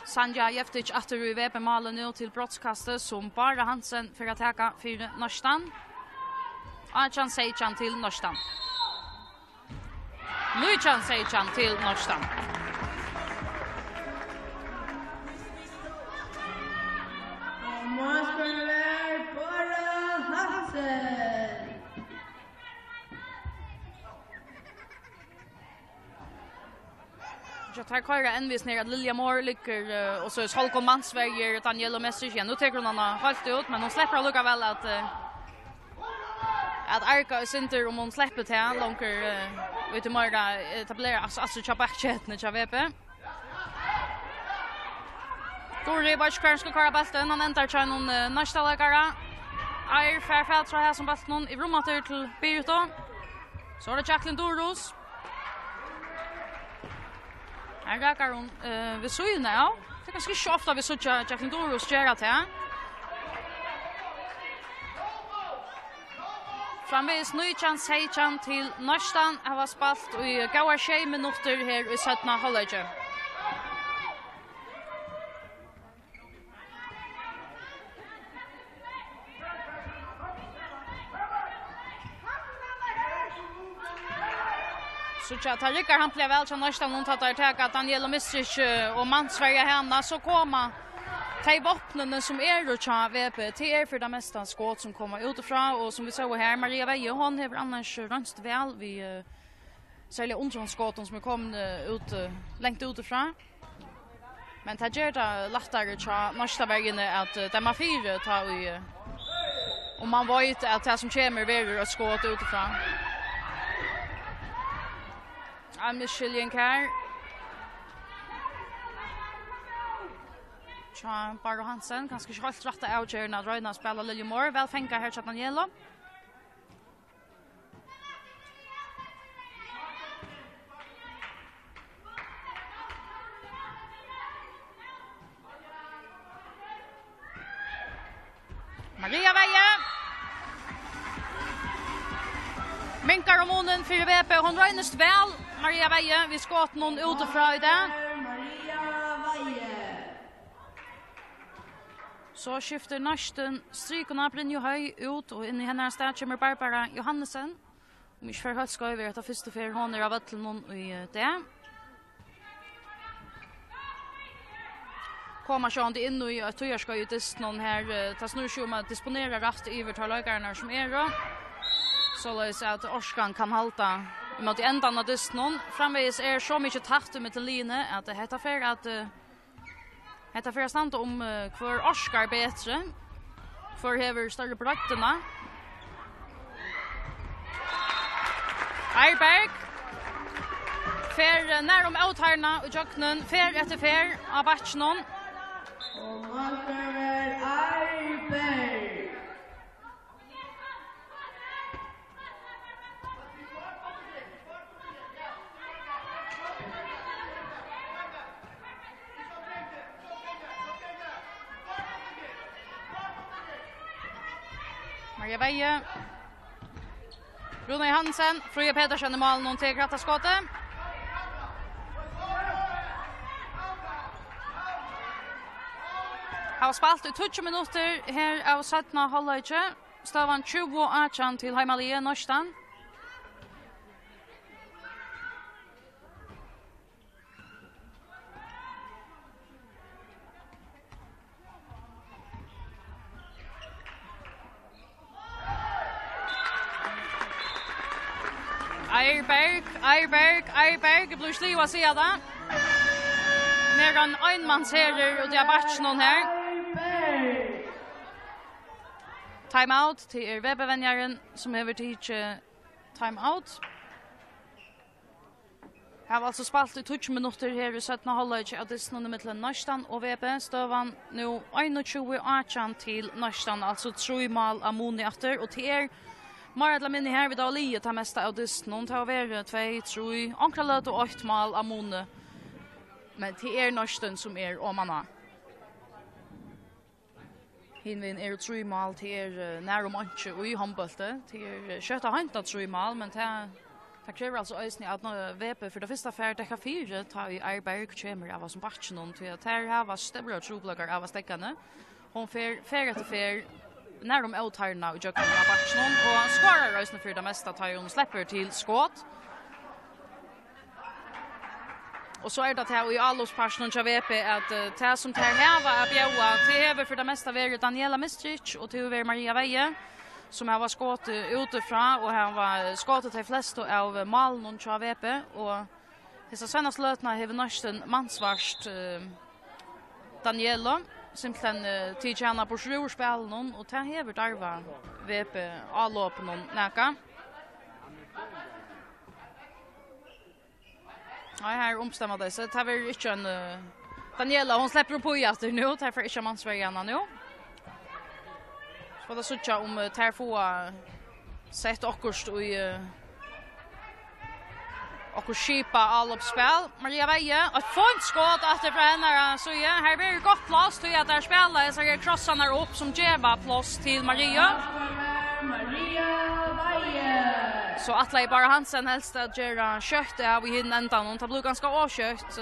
Sanja Jeftic atter i VP-malen nå til brottskastet, som Bara Hansen for å teka 4 Norstan. Achan Seichan til Norstan. Luchan Seichan til Norstan. Målspiller Bara Hansen. Jag tar köra envis ner att Lilja Moore ligger och så är Holkon Mansberger Daniela Message igen. Nu tar hon halt ut, men hon släpper att lukka väl att Arka är center om hon släpper till långt vet du mer etablera alltså chabackchetne chavep. Gordi Bashkar ska köra bollen, han ändrar sig någon nästa lägare. Är Fairfield tror jag som bollen i rummet till Birto. Så är det Jacqueline Doros. Här räcker hon vi såg ju nu. Det kanske inte så ofta vi såg Jacqueline Doros göra det. Framvis Nuichan Seichan till Norstan har spalt i gåa 6 minuter här i 17 halvlek. Så jag tar rycker han blev väl så nästan hon tar att Daniela Mistrich och Mansverige hemma så komma ta vapnen som och cha VP till för det mesta skott som kommer utifrån och som vi såg här Maria Veje hon har annars rönst väl vi sälja underskotten som kom ut långt utifrån. Men det gör det lättare cha nästa vägen att det man fyra tar i och man vet att det som kommer över att skott utifrån. I'm Michelle Kær. Tja, Bara Hansen, kanskje ikke helt rett av avgjørende at Røyna spiller Lilja Moore. Vel fengt her til Daniela. Maria Veje. Minkar og Monen for VP, hon røynest vel. Maria Veje, vi skått noen utifra i det. Maria Veje. Så skifter Norsten strykene Brynjo Høy ut, og inn i henne sted kommer Barbara Johannesen. Om ikke for høyt skal vi være til første fer, hun av Øtlen i det. komma sjön in i att jag ska ju testa någon här ta snur sig om att disponera rätt över talagarna som är då. Så läs att Orskan kan halta mot ändan av någon framvägs är så mycket takt med linje att det heter för att heter för stand om för Oskar bättre för häver större brätterna. Eiberg fer när om outhärna och jocknen fer efter fer av batchnon. Og marker Eiberg. Maria Veje. Rune Hansen, Frøya Pedersen i malen og til gratta skottet. Har spalt i 20 minutter her av 17 halvleitje. Stavan 20-18 til Heimalie Norstan. Eiberg blir sliv å si det. Mer enn einmannsherer og det er batchen her. Timeout til Webervenjaren som hever tid timeout. Jeg har altså spalt i 20 minutter her i 17 halvleitje av Disney mellom Norstan og Weber. Støvan nå 21-18 til Norstan, altså 3 mål av Moni etter, og til Marat la minni her vid Alie ta mesta av Disney, ta over 2, 3, ankra løt og 8 mål av Moni. Men til Norstan som åmanna. Hinvin 3 mål til nær om antje og i håndbølte. Til kjøtt og hant 3 mål, men det krever altså øyne at VP for det første affæret dekka 4 tar i Eiberg kommer av som batchen til at her har stebler og troplager av stekkene. Hon fer etter fer nær de outhærene og jøkken av batchen og skårer øyne for det meste tar hun slipper til skåt. Og så det her i allosparsen til VP at det som tar heva er bjøa til hever for det meste være Daniela Mistric og til over Maria Veje som har skått utifra og han var skåttet til flest av malen til VP og disse seneste løtene har Norsten mansvarst Daniela simpelthen tidkjene på sjurspillen og til hever darva VP allåpen og næka. Ja, här omstämmer det. Så det var inte en Daniela, hon släpper på i efter nu. Därför är inte mansvägarna nu. Så det sucha om tar få sett akkurst i och skipa all uppspel. Maria Veje, ett fint skott efter för henne så ja, här blir det gott plats till att där spela så jag krossar ner upp som geva plats till Maria. Så Atle bara Hansen helst att göra kött av i ändan och det blir ganska avkött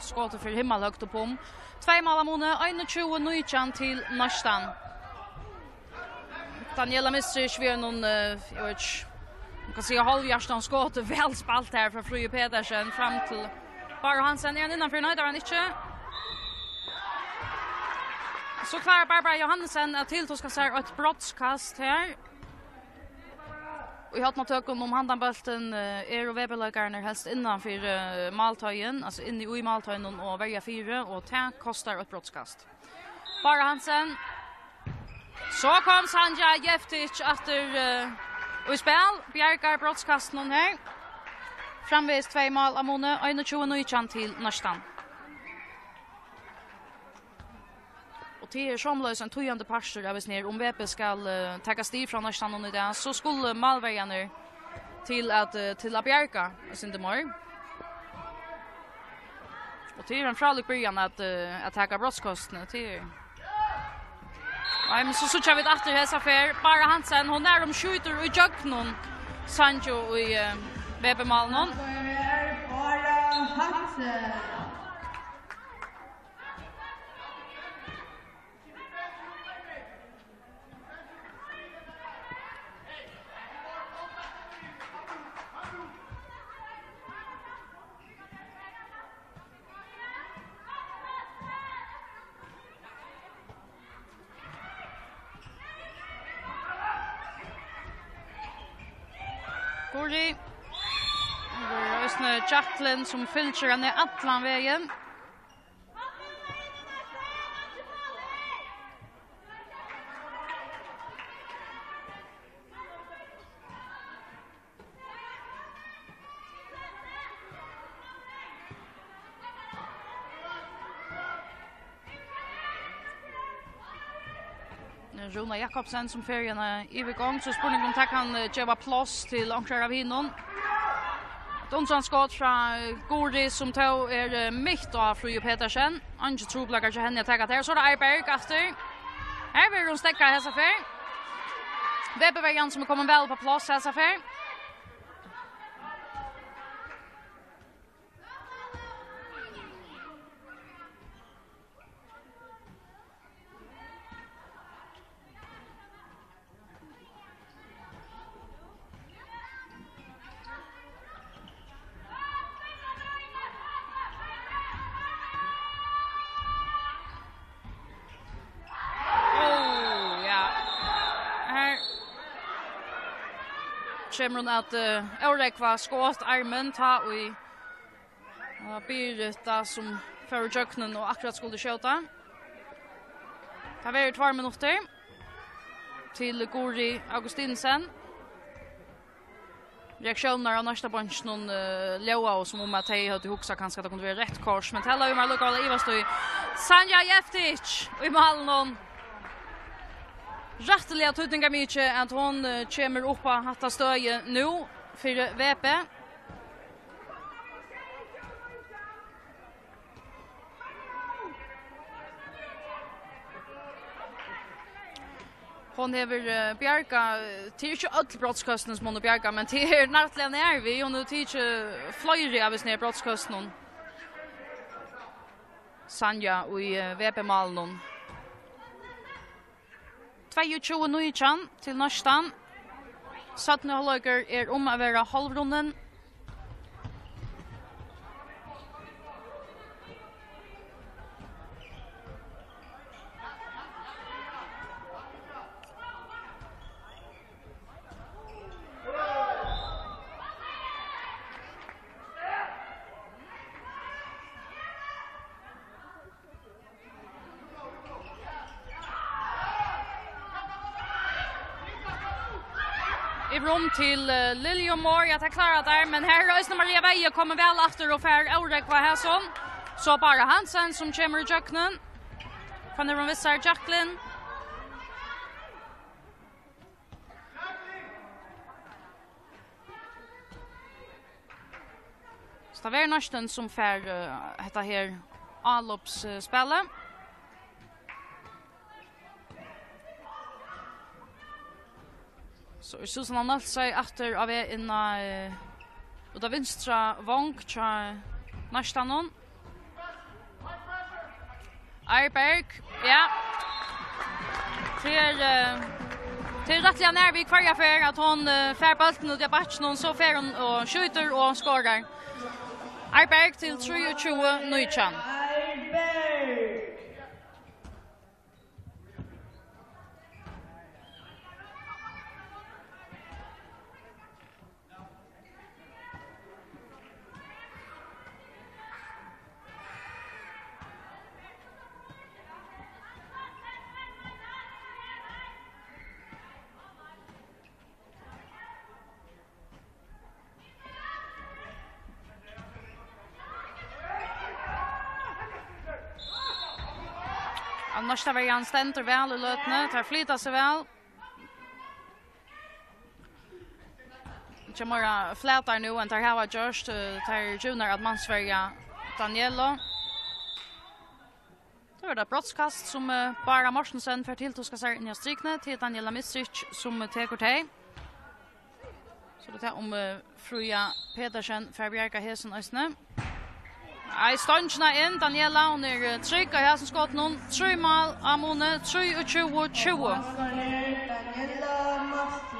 skottet för himmelhögt upp om 2 mål av Mone 21-19 till Norstan. Daniela Mistric vi någon jag vet kan se halvhjärtan skott väl spalt här från Frøya Pedersen fram till bara Hansen är innanför nöjd han inte. Så klarar Barbara Johansen att till ska säga ett brottskast här. Vi har något tök om handanbölten och Weberlagarna helst innanför maltöjen, alltså inne i maltöjen och välja 4 och det kostar ett brottskast. Bara Hansen. Så kom Sanja Jeftic efter i spel. Bjergar brottskasten här. Framvis 2 mål av Mone, 21-19 till Norstan. Och till Sjomlös en tojande parster av oss ner om VP ska ta stiv från Norstan och det så skulle malvägarna till att Bjerga sin demor. Och till en fralig början att ta brottskosten till. Nej, men så kör vi efter dessa affär. Bara Hansen hon är skjuter i jugnon Sancho i VP-malen. Bara Hansen. Gori. Det är Jacqueline som filtrar henne Atlanvägen. Rona Jakobsen som ferien i gång så spurning om det kan geva plats till ankrar av hinnon. Donsan skott fra Gori som tog mitt av Frøy Petersen. Ange troblagar til henne tagat her. Så det Eiberg efter. Her vil hun stekka hessa fer. Webervegan som kommer väl på plats hessa fer. Kommer hon att Eurekva skått armen ta och i Birgitta som för jöknen och akkurat skulle skjuta. Det var 2 minuter till Gori Augustinsen. Reaktioner av nästa bunch någon Lewa och som om att de hade huxa kanske att det kunde vara rätt kors men tälla ju mer lokala Ivastoj. Sanja Jeftic i Malnon. Rättliga tutningar mycket att hon kommer upp på hatta stöje nu för VP. Hon hever bjärka till inte all brottskosten som hon bjärka men till är nättligen är vi och nu till flöjre av oss ner brottskosten. Sanja och i VP Malnon. 22-9 till nästan. Sattne halvleger om att vara halvrunden. Rom till Liljomor. Jag tar klara där men här rösnar Maria Veje kommer väl efter och för Eurek var här sån. Så bara Hansen som kommer i jöknen. Från den vissar Jacqueline. Staver nästan som för detta här allopsspelet. Så Susanna Nalsøy efter av inna och där vinstra vånk tja nästan Eiberg, ja. Till rättliga när vi kvarja för att hon fär bollen och debatten och så fär hon och skjuter och skorar. Eiberg till 23-9. Annars var Jan Stenter väl i lötne, tar flyta sig väl. Jamora flätar nu än tar här var just tar junior att man Sverige Daniello. Det var det brottskast som bara Morsensen för till ska säga in i strikne till Daniela Mistric som tar tej. Så det är om Frøya Petersen för Bjärka Hesen Östne. I stanchna in Daniela hon trygg och här som skott någon 3 mål Amone 23-20. Daniela Masti.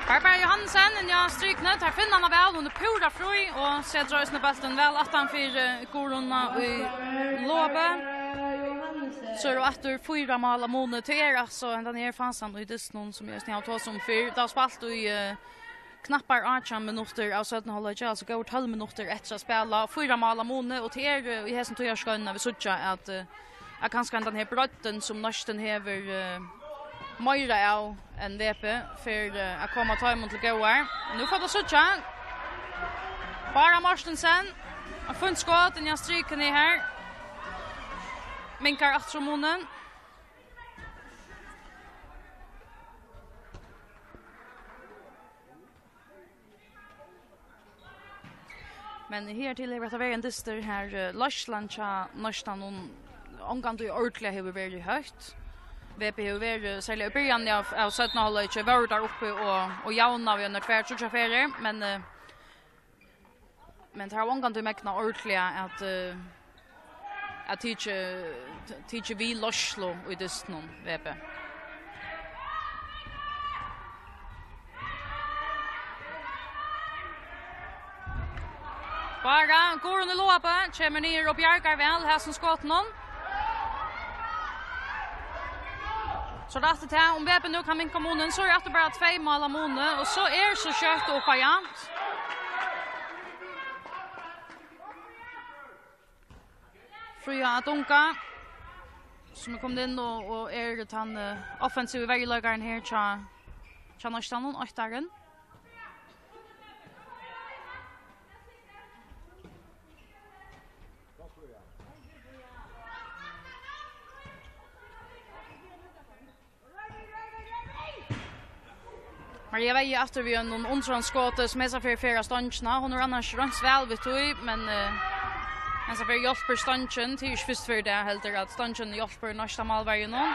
Barbara Johansen, ja, stryknet, her finner han vel, hun pura fri, og ser drøysene bulten vel, at han fyrir Gorona i Låbe. Så er det etter 4 mål av måned til altså, den her fanns han i Disney, som jeg har tått som fyr. Da spalt du i knappar 18 minutter av 17,5, altså går 12 minutter etter å spela 4 mål av måned, og til i hessen tog jeg skønne, vi sutja at kanskje den her brøtten som norsten hever Møyre av en VP for å komme og ta imot til gåer. Nå får det sutja. Bara Marstensen har funnet skått inn i stryken i her. Minkar Atromonen. Men her til er det en dyster her. Larsland tja Norstan omgang du ordentlig har vært høyt. VP har vært særlig i begynnelsen av 17-halvåret ikke vært der oppe og jauna vi under 2-3 ferier, men det har omgang du mekna ordentlig at tidsi vi Lorslo i dysten VP. Bara går under Låbe, kommer ner og bjergar vel her som skått noen. Så det er det, om VP nu kan minka månen, så er det bare 2 mål av månen, og så er det så kjøtt opp av jant. Frya Adonka, som er kommet inn og er den offensive veiløgeren her til Norstanen, 8-dagen. Maria Veie efter vi någon onsdagsskåte som är så för flera stansna. Hon har annars runt väl vet du, men så för hjälper stanchen till först för det helt att stanchen hjälper nästa målvägen någon.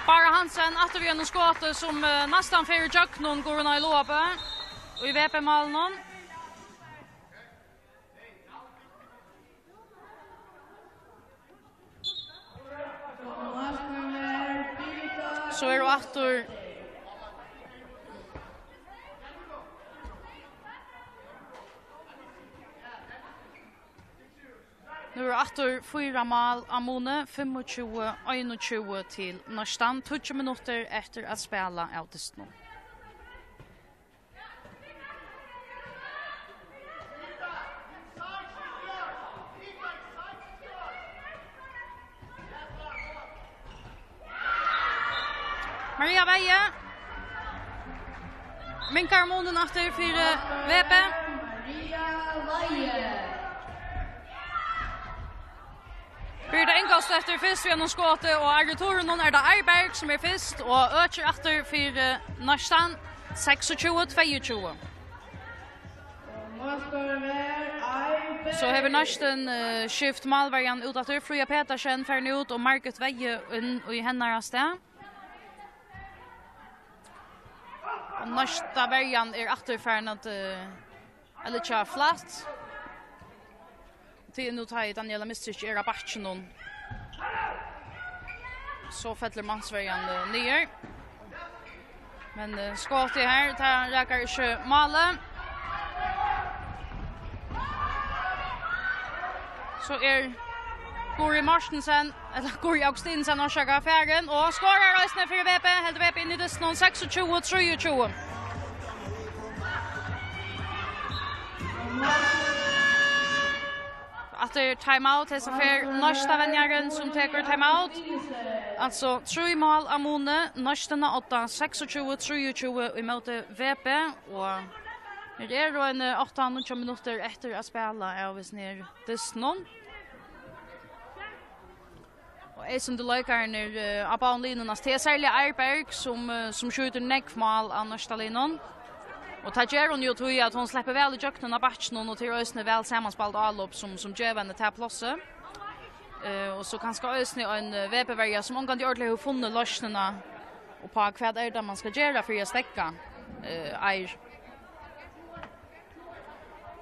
Bara Hansen efter vi någon skåte som nästan för Jack någon går i Låbe och i VP mål någon. Så är det åter nu är åter 4 mål av måne, 25-21 till Norstan, 20 minuter efter att spela av Disney. Maria Veie minkar månen efter för VP. Maria Veie. För det inkast efter först vi någon skåte och arretoren är det Arberg som är först och ökar efter för Norstan 26-22. Så har vi Norstan skift målvarian ut att Frya Petersen färd ut och Market Veie in och i hennar sted. Och nästa varian är återfärd att eller tja flatt. Till nu tar Daniela Mistric i rabatchen så fettler mansvärjan ner. Men skott i här tar räcker inte målet. Så är Gori Marstensen eller Gori Augustinsen och Sjaga Färgen och skorar röstne för VP helt VP in i det 26-23. Att det är timeout är så för nästa vänjaren som tar timeout. Alltså 3 mål av måne, nästan 8-26-23 emot VP och det är då en 8-9 minuter efter att spela av ner Disney. Och är som det likar när av banlinorna till särskilt Arberg som skjuter neckmål av nästa linan. Och Tajer hon ju tror att hon släpper väl i jöknen av batchen och till ösne väl sammanspalt allop som ger henne till platsen. Och så kanske ösne en VP-värja som omgående ordentligt har funnit lösningarna och på vad är det man ska göra för att stäcka är.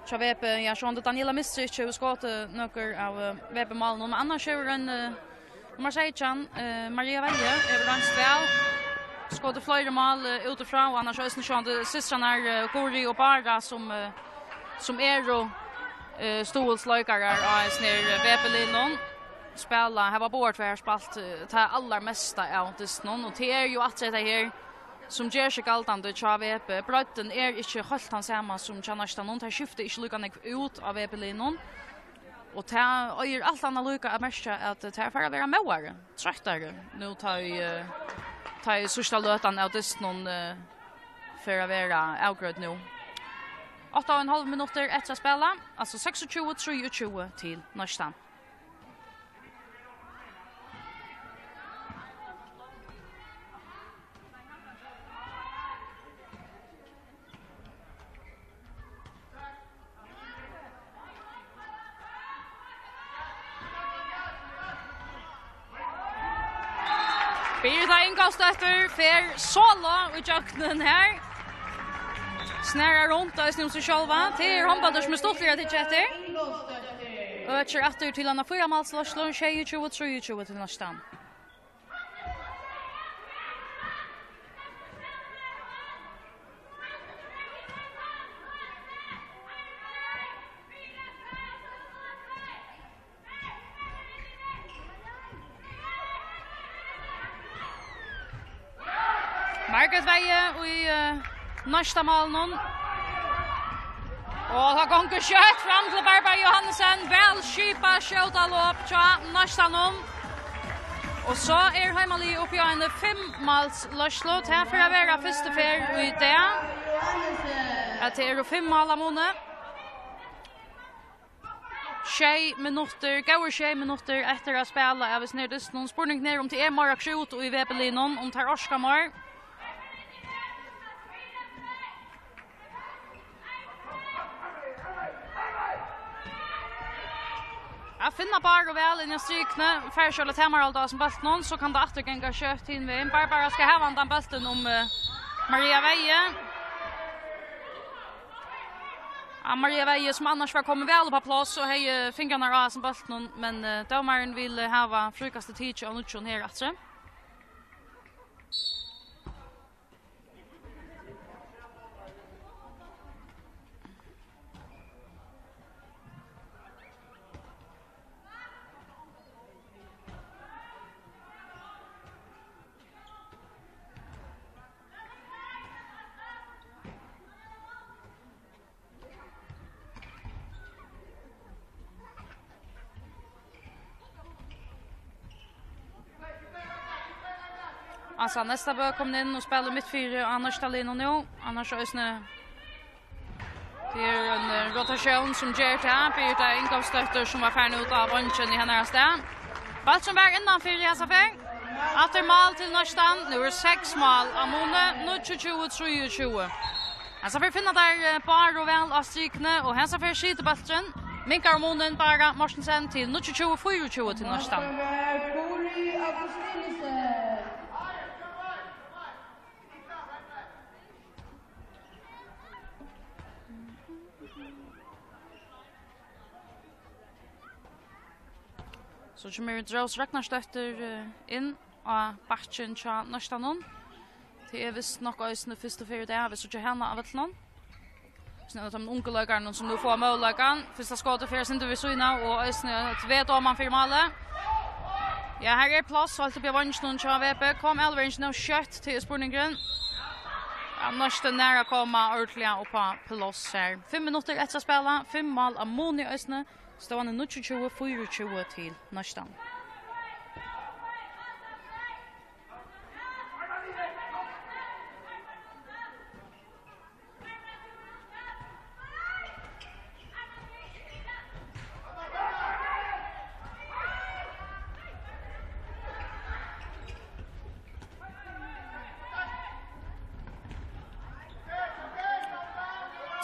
Så VP, jag såg att Daniela Mistric har skått några av VP-malen. Men annars är det en nummer 16, Maria Veie, är väl väl skådde flera mål utifrån och annars är det inte systrarna Gori och Bara som och stolslökare och snär VP-linon spela. Här var bort för här spalt ta allra mesta av Disney och det är ju att det här som ger sig galtande till VP. Brøtten ikke helt han samma som Tjernastan. Hon tar skiftet ikke lukka nek ut av VP-linon. Og det er alt annet lukka av merke at det er for å være mauere, trøttere. Nå tar jeg sørste løtene av Disney for å være avgrød nå. 8,5 minutter etter å spille, altså 26-23 til Nørstan. Birta Ingolstøtter fer solo i jøkkenen her. Snærer rundt og snur seg sjølva. Det er håndballer som er stått for til etter. Øker etter til han har 4 målslåslo, 23-23 til Nørstan. Margaret Veie i nästa mål. Och har gånger kött fram till Barbara Johansen. Väl skipa skjuta lopp till nästa någon. Och så är Heimali uppe i en 5-måls löslåt. Här för att vara första fär i det. Att det är 5 mål av månne. 6 minuter, går 6 minuter efter att spela. Jag vill snurra någon spurning ner om till Mark skjut och i VP-linon om tar Orskamar. Jag finner bara väl in i strykne. Färskjøle Temarald som bäst någon så kan det återgänga kött in vid. Barbara ska ha den bästen om Maria Veie. Ja, Maria Veie som annars var kommet väl på plats och hej fingrarna av som bäst någon. Men domaren vill ha frukaste tid och nutjon här efter. Alltså nästa bör kommer in och spelar mittfyra Anders Stalin och nu. Annars är det är en rotation som ger till här. Birta Ingolstøtter som var färdig ut av bunchen i hennes sted. Balt som var innanför i hans affär. Atter mål till Nørstan. Nu är 6 mål av Mone. 23-23. Alltså för finna där bara och väl av strykne. Och hans affär skiter bulten. Minkar Monen bara Morsensen till 24-24 till Nørstan. Så kommer Dros Ragnarstøtter inn av bakken til Nørstanon. Det er visst nok øyne første fire det, hvis du ikke henne av et noen. Så det er de unge løkene som nå får målløkene. Første skåte fire sin vi søgna, og øyne et vet om han fire målet. Ja, her er plass, alt oppe i vansjen til VP. Kom Elveren nå kjøtt til spurningen. Ja, Nørstan nære kommer ordentlig opp på plass her. 5 minutter etter å spille, 5 mål av Moni øyne. Stående 24-24 til Nørstan.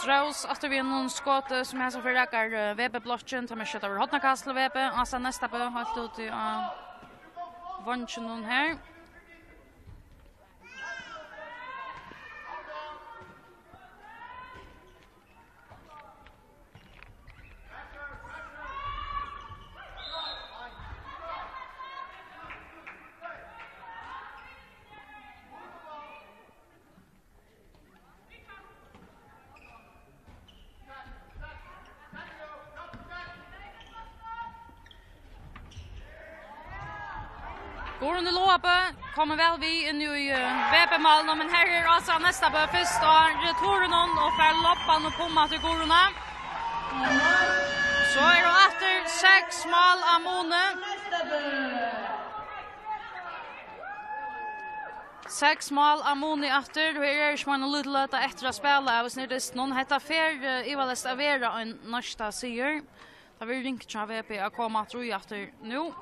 Dros att vi någon skott som är så förräkar VP-blocken tar med kött över hotnakastle VP. Alltså nästa på halt ut i vunchen någon här. Goran Loabe kommer väl vi in i VP-malen, men här är alltså nästa bör först och returen och för loppan och pomma till Gorona. Så är det efter 6 mål av Mone. 6 mål av Mone efter. Och här är det man lite löta efter att spela. Och snart någon heter Fer Ivalest Avera en nästa seger. Där vi ringt till VP att komma tror jag efter nu.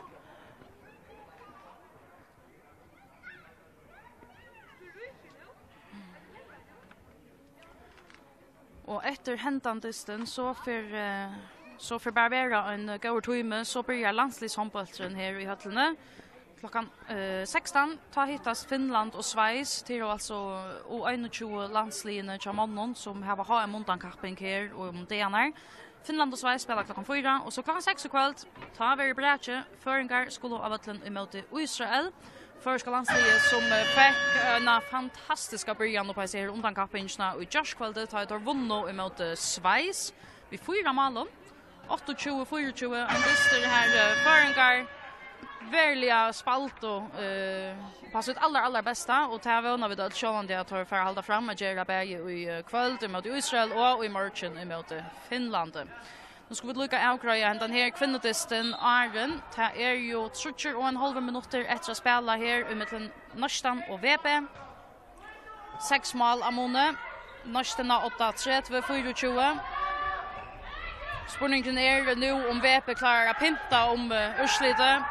Och efter häntandisten så för Barbera en god timme så börjar landslivshandbollen här i Höllene. Klockan 16 tar hittas Finland och Schweiz till alltså U21 landslinjen till mannen som har en montankapping här och om det är Finland och Schweiz spelar klockan 4 och så klockan 6 kväll tar vi bräche föringar skulle av Atlant emot Israel. Första landslivet som fick en fantastiska början på sig undankappingarna och just kvället har de vunnit emot Schweiz. Vi 4 mål. 28-24 en dyster här föringar verkliga spalt och passat allra bästa och ta vana vid att Själland att ta för att hålla fram att göra bäge i kvället mot Israel och i morgon mot Finland. Nu ska vi lucka avgreja den här kvinnodisten Arden. Det är ju 3,5 minuter efter att spela här i mitten Norstan och VP. 6 mål av Mone. Norstan 8-3-24. Spurningen är nu om VP klarar att pynta om urslitet.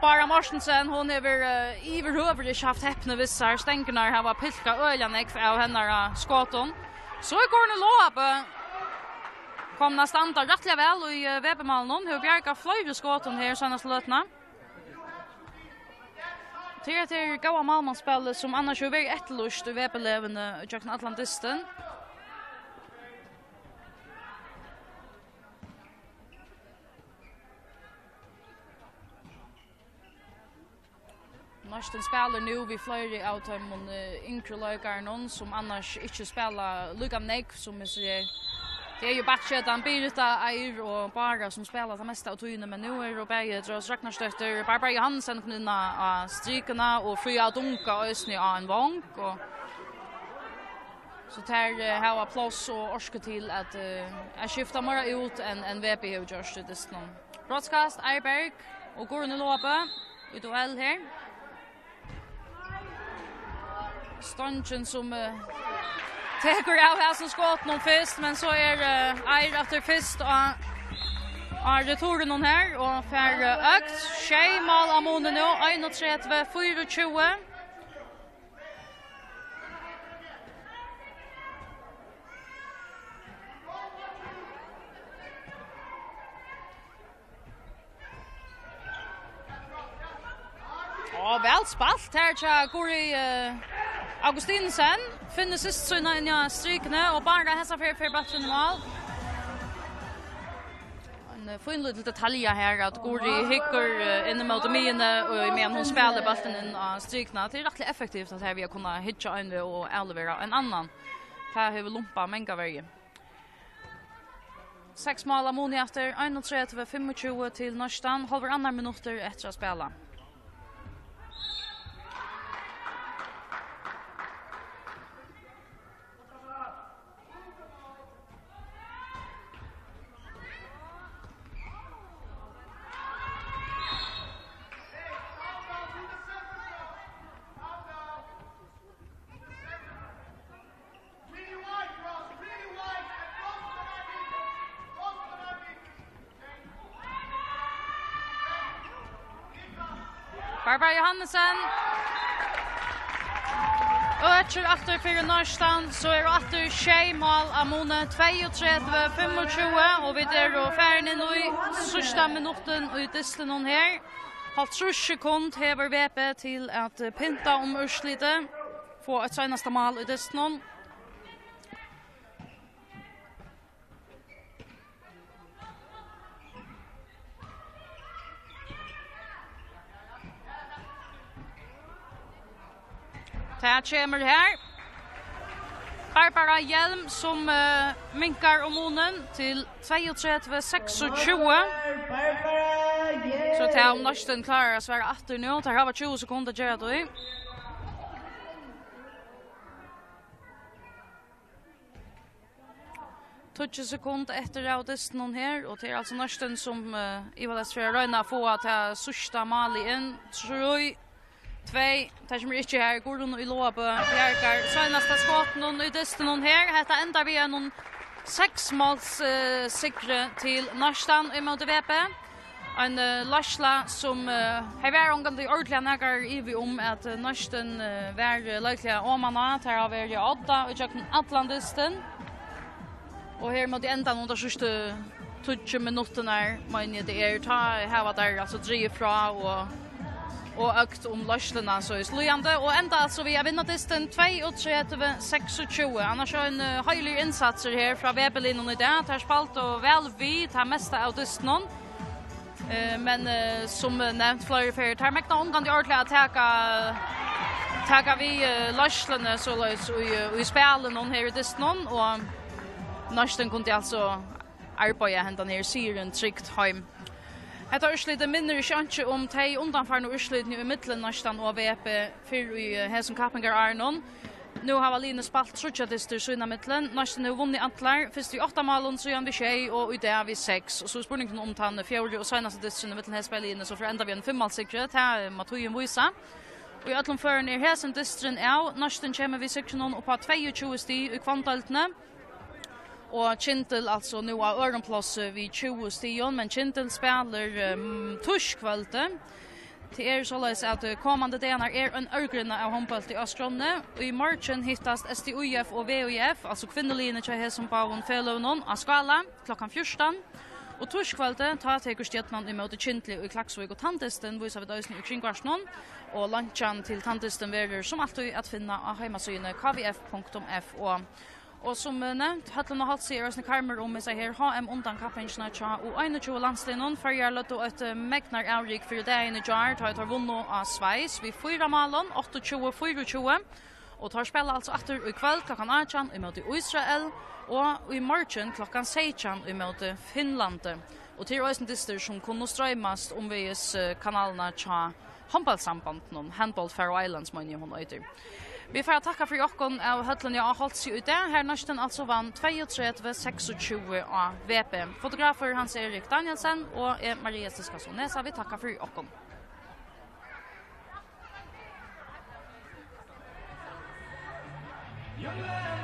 Bara Morsensen, hon har överhuvudligt haft häppna vissar. Stänkerna har varit pilka öljande av henne skåten. Så går det Loabe. Kom nästan rättliga väl i VP-malen. Hur bjärka flöjde skåten här senaste lötna. Till goda malmanspel som annars är väldigt etterlust i VP-levande Jackson Atlantisten. Norsten spelar nu vid flera av de yngre lökarna som annars inte spelar lika mycket som vi ser. Det är ju Batchetan, Birta, Eir och Bara som spelar det mesta av tiden, men nu är det bägge Dras Ragnarstötter, Barbara Johansen knuna av strykarna och Fria Dunka och Ösny av en vank. Så där har plats och orska till att skifta mer ut än VP har gjort det just nu. Broadcast, Eiberg och Goran Loabe i duell här. Stonchen som teker av här som skott någon först, men så är Eir efter först och returen någon här och för ökt. Tjej mål av Mone nu, 31-24. Ja, väl spalt här till Guri Augustinsen. Finner sist såna i strykene och bara hässa för batten mål. En fin liten detalj här att Guri hickar in mot mine och men hon spelar bollen in av strykene. Det är rätt effektivt att här vi har kunnat hitcha en och elvera en annan. Här har vi lumpa många vägar. 6 mål av Mone efter 31-25 till Norstan. Halver andra minuter efter att spela. Barbara Johansen. Öcher efter för Norstan så är det efter tjej mål av Mone 32-25 och vi är då färdig nu i sista minuten och i disten hon här. 30 sekund hever VP till att pynta om urslitet. Få ett senaste mål i disten hon. Det kommer här. Barbara Hjelm som minkar om Monen till 32-26. Barbara Så det om nästan klarar att svara åter nu. Det har varit 20 sekunder att göra då. 20 sekunder efter autisten någon här och det är alltså nästan som Ivar Lesfjärd röna få att ha sista mål in. 3 2 det som inte här Gordon i Låbö Bjärkar senaste skott någon i disten någon här detta ändar vi någon 6 måls sikre till nästan emot VP. En Lashla som har varit omgående ordentliga nägar i om att nästan var lökliga om man har här av er 8 och jag Atlantisten. Och här mot ändan under sista 20 minuterna men det är ta här var där alltså driv fra och ökt om Lashlarna så är slöjande och ända alltså vi har vinnat disten 2-3-26 annars har en höjlig insatser här från Weberlinnen i det här spalt och väl vi tar mesta av disten men som nämnt flera för tar mäkta omgående ordentligt att taka vi Lashlarna så i spelen någon här i disten och nästan kunde alltså arbeta hända ner Syrien tryckt hem. Hetta urslita minner ikke om de undanfarne urslitene i middelen nästan og VP för i hesen kappingar Arnon. Nu har Aline spalt trutjadister så innan middelen. Nästan har vunnit antlar. Først i 8 målen så gjør vi 6 og i det vi 6. Og så spurningen om tanne 4 og senaste disteren i middelen her spiller inne så for enda vi en 5-målsikre til Matoyen Voisa. Og i øtlom føren hesen disteren nästan kommer vi sikre på 22 sti i kvantdeltene. Och Kintel alltså nu har öronplats vid 20 stion men Kintel spelar torskvällte. Det är så att kommande dagar är en örgrunna av handboll i Östronne och i morgon hittas STUF och VUF alltså kvinnolinjen i som på en fellonon av skala klockan 14 och torskvällte tar till Stjärnan emot Kintel i Klaxvik och Tantisten visar vi dösning i kringvarsnon och lunchan till Tantisten verder som alltid att finna på hemsidan kvf.f och som nämnt Hallen och Halseriösna karmer om sig här HM undan kappingarna tja och 21 landslinjen för jag låt ett mäknar avrik för det i jar tar vunnit av Schweiz vid 4 målen 28-24 och tar spela alltså efter i kväll klockan 18 emot Israel och i morgon klockan 16 emot Finland och till ösn dister som kunde strömmas om VS kanalerna tja handbollssambandet handboll Faroe Islands man ju hon heter. Vi får tacka för jocken av Hötlen jag har hållit sig ute. Här nästan alltså vann 32-26 av VP. Fotografer Hans-Erik Danielsen och Maria Stiskason. Så vi tackar för jocken. Young